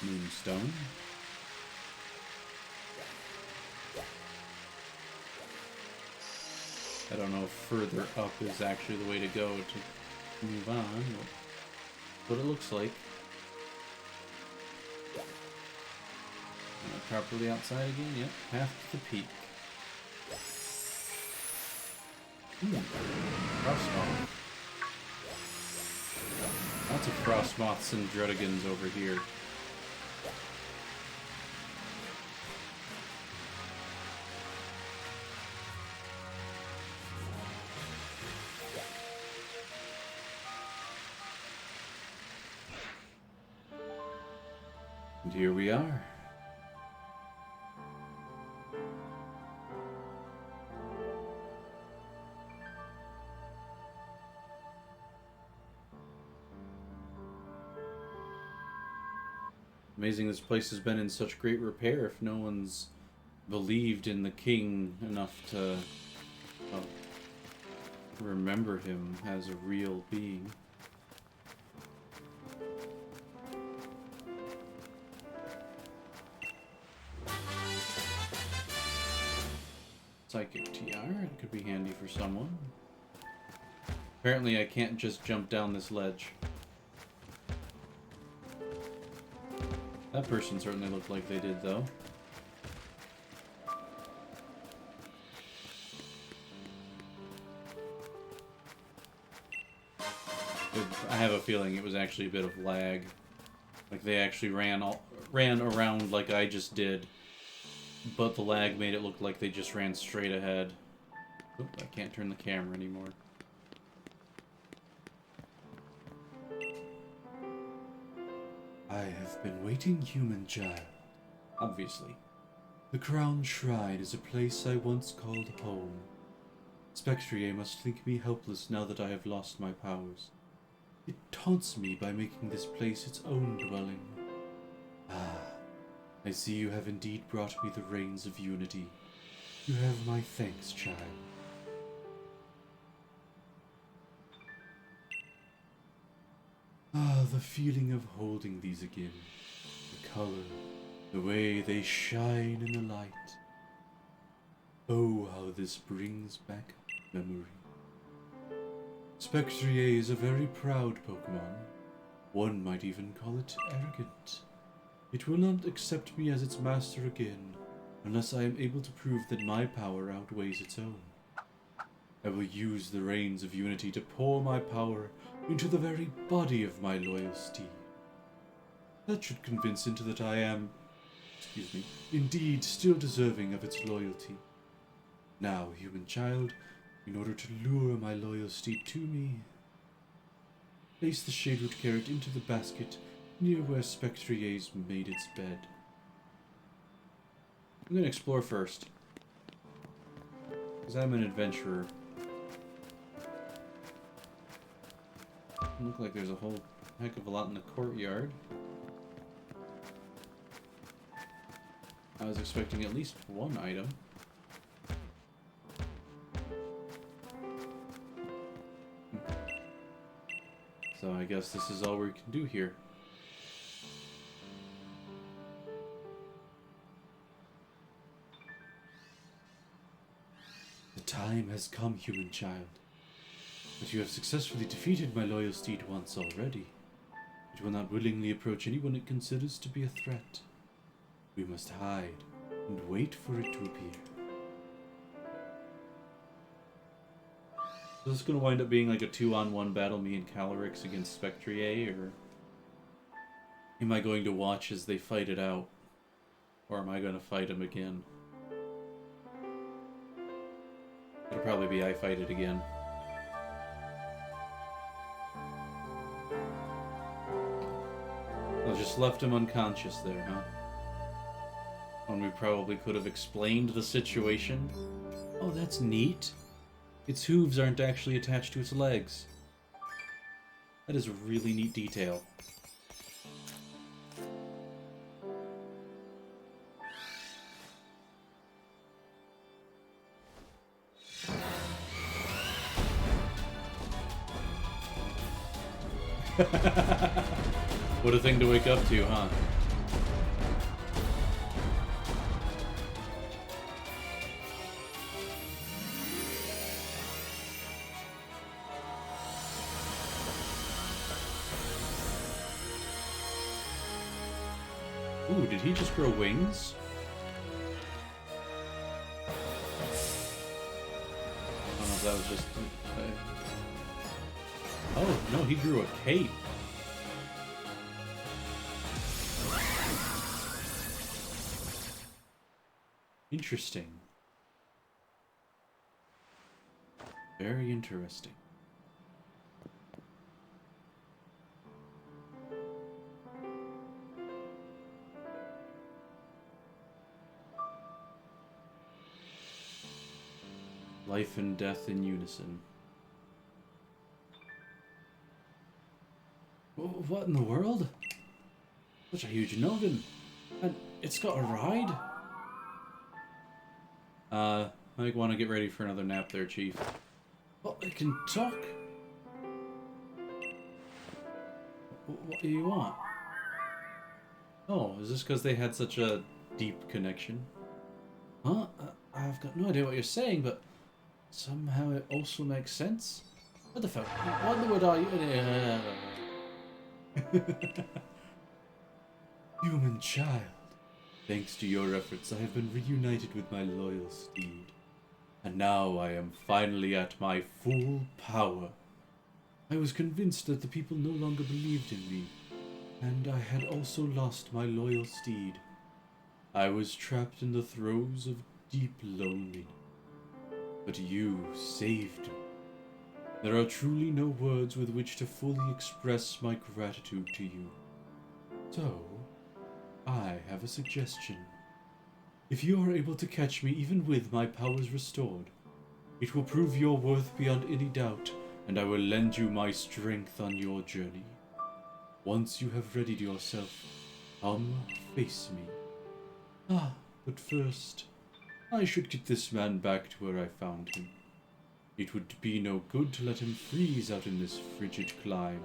Moonstone. I don't know if further up is actually the way to go to move on, but it looks like. Properly outside again, yep, path to the peak. Frostmoth. Lots of Frostmoths and Druddigans over here. And here we are. Amazing this place has been in such great repair if no one's believed in the king enough to remember him as a real being. Psychic TR, it could be handy for someone. Apparently I can't just jump down this ledge. That person certainly looked like they did, though. I have a feeling it was actually a bit of lag. Like they actually ran around like I just did, but the lag made it look like they just ran straight ahead. Oop, I can't turn the camera anymore. I have been waiting, human child. Obviously. The Crown Shrine is a place I once called home. Spectrier must think me helpless now that I have lost my powers. It taunts me by making this place its own dwelling. Ah, I see you have indeed brought me the reins of unity. You have my thanks, child. Ah, the feeling of holding these again. The color, the way they shine in the light. Oh, how this brings back memory. Spectrier is a very proud Pokemon. One might even call it arrogant. It will not accept me as its master again, unless I am able to prove that my power outweighs its own. I will use the reins of unity to pour my power into the very body of my loyal steed. That should convince it that I am, indeed still deserving of its loyalty. Now, human child, in order to lure my loyal steed to me, place the Shadewood Carrot into the basket near where Spectrier's made its bed. I'm going to explore first, because I'm an adventurer. Look like there's a whole heck of a lot in the courtyard. I was expecting at least one item. So I guess this is all we can do here. The time has come, human child. But you have successfully defeated my loyal steed once already. It will not willingly approach anyone it considers to be a threat. We must hide and wait for it to appear. So this is going to wind up being like a 2-on-1 battle, me and Calyrex against Spectrier, or am I going to watch as they fight it out? Or am I going to fight him again? It'll probably be I fight it again. I just left him unconscious there, huh? When we probably could have explained the situation. Oh, that's neat. Its hooves aren't actually attached to its legs. That is a really neat detail. What a thing to wake up to, huh? Ooh, did he just grow wings? I don't know if that was just... Oh, no, he grew a cape. Interesting. Very interesting. Life and death in unison. What in the world? Such a huge noggin. And it's got a ride? I want to get ready for another nap there, Chief. Oh, it can talk? What do you want? Oh, is this because they had such a deep connection? Huh? I've got no idea what you're saying, but somehow it also makes sense. What the fuck? What the word are you? Human child. Thanks to your efforts, I have been reunited with my loyal steed. And now I am finally at my full power. I was convinced that the people no longer believed in me, and I had also lost my loyal steed. I was trapped in the throes of deep loneliness. but you saved me. There are truly no words with which to fully express my gratitude to you. So, I have a suggestion. If you are able to catch me even with my powers restored, it will prove your worth beyond any doubt, and I will lend you my strength on your journey. Once you have readied yourself, come face me. But first, I should get this man back to where I found him. It would be no good to let him freeze out in this frigid clime.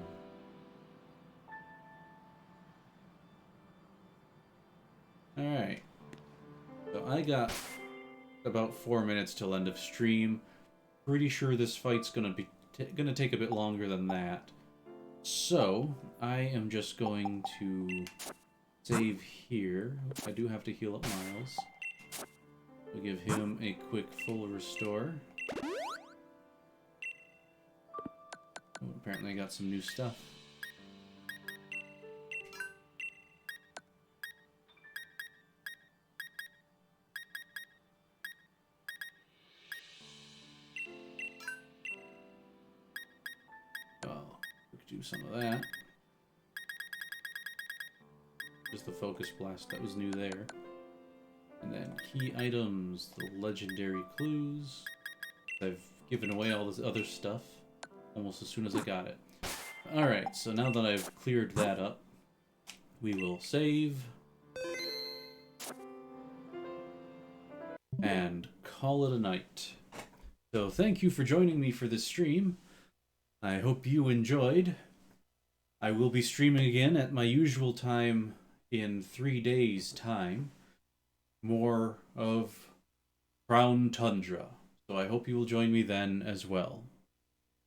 Alright. So I got about 4 minutes till end of stream. Pretty sure this fight's gonna take a bit longer than that. So, I am just going to save here. I do have to heal up Miles. We'll give him a quick full restore. Oh, apparently I got some new stuff. Well, we could do some of that. Just the focus blast that was new there. And then key items, the legendary clues. I've given away all this other stuff almost as soon as I got it. Alright, so now that I've cleared that up, we will save. And call it a night. So thank you for joining me for this stream. I hope you enjoyed. I will be streaming again at my usual time in 3 days' time. More of Crown Tundra. So I hope you will join me then as well.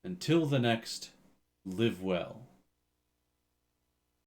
Until the next, live well.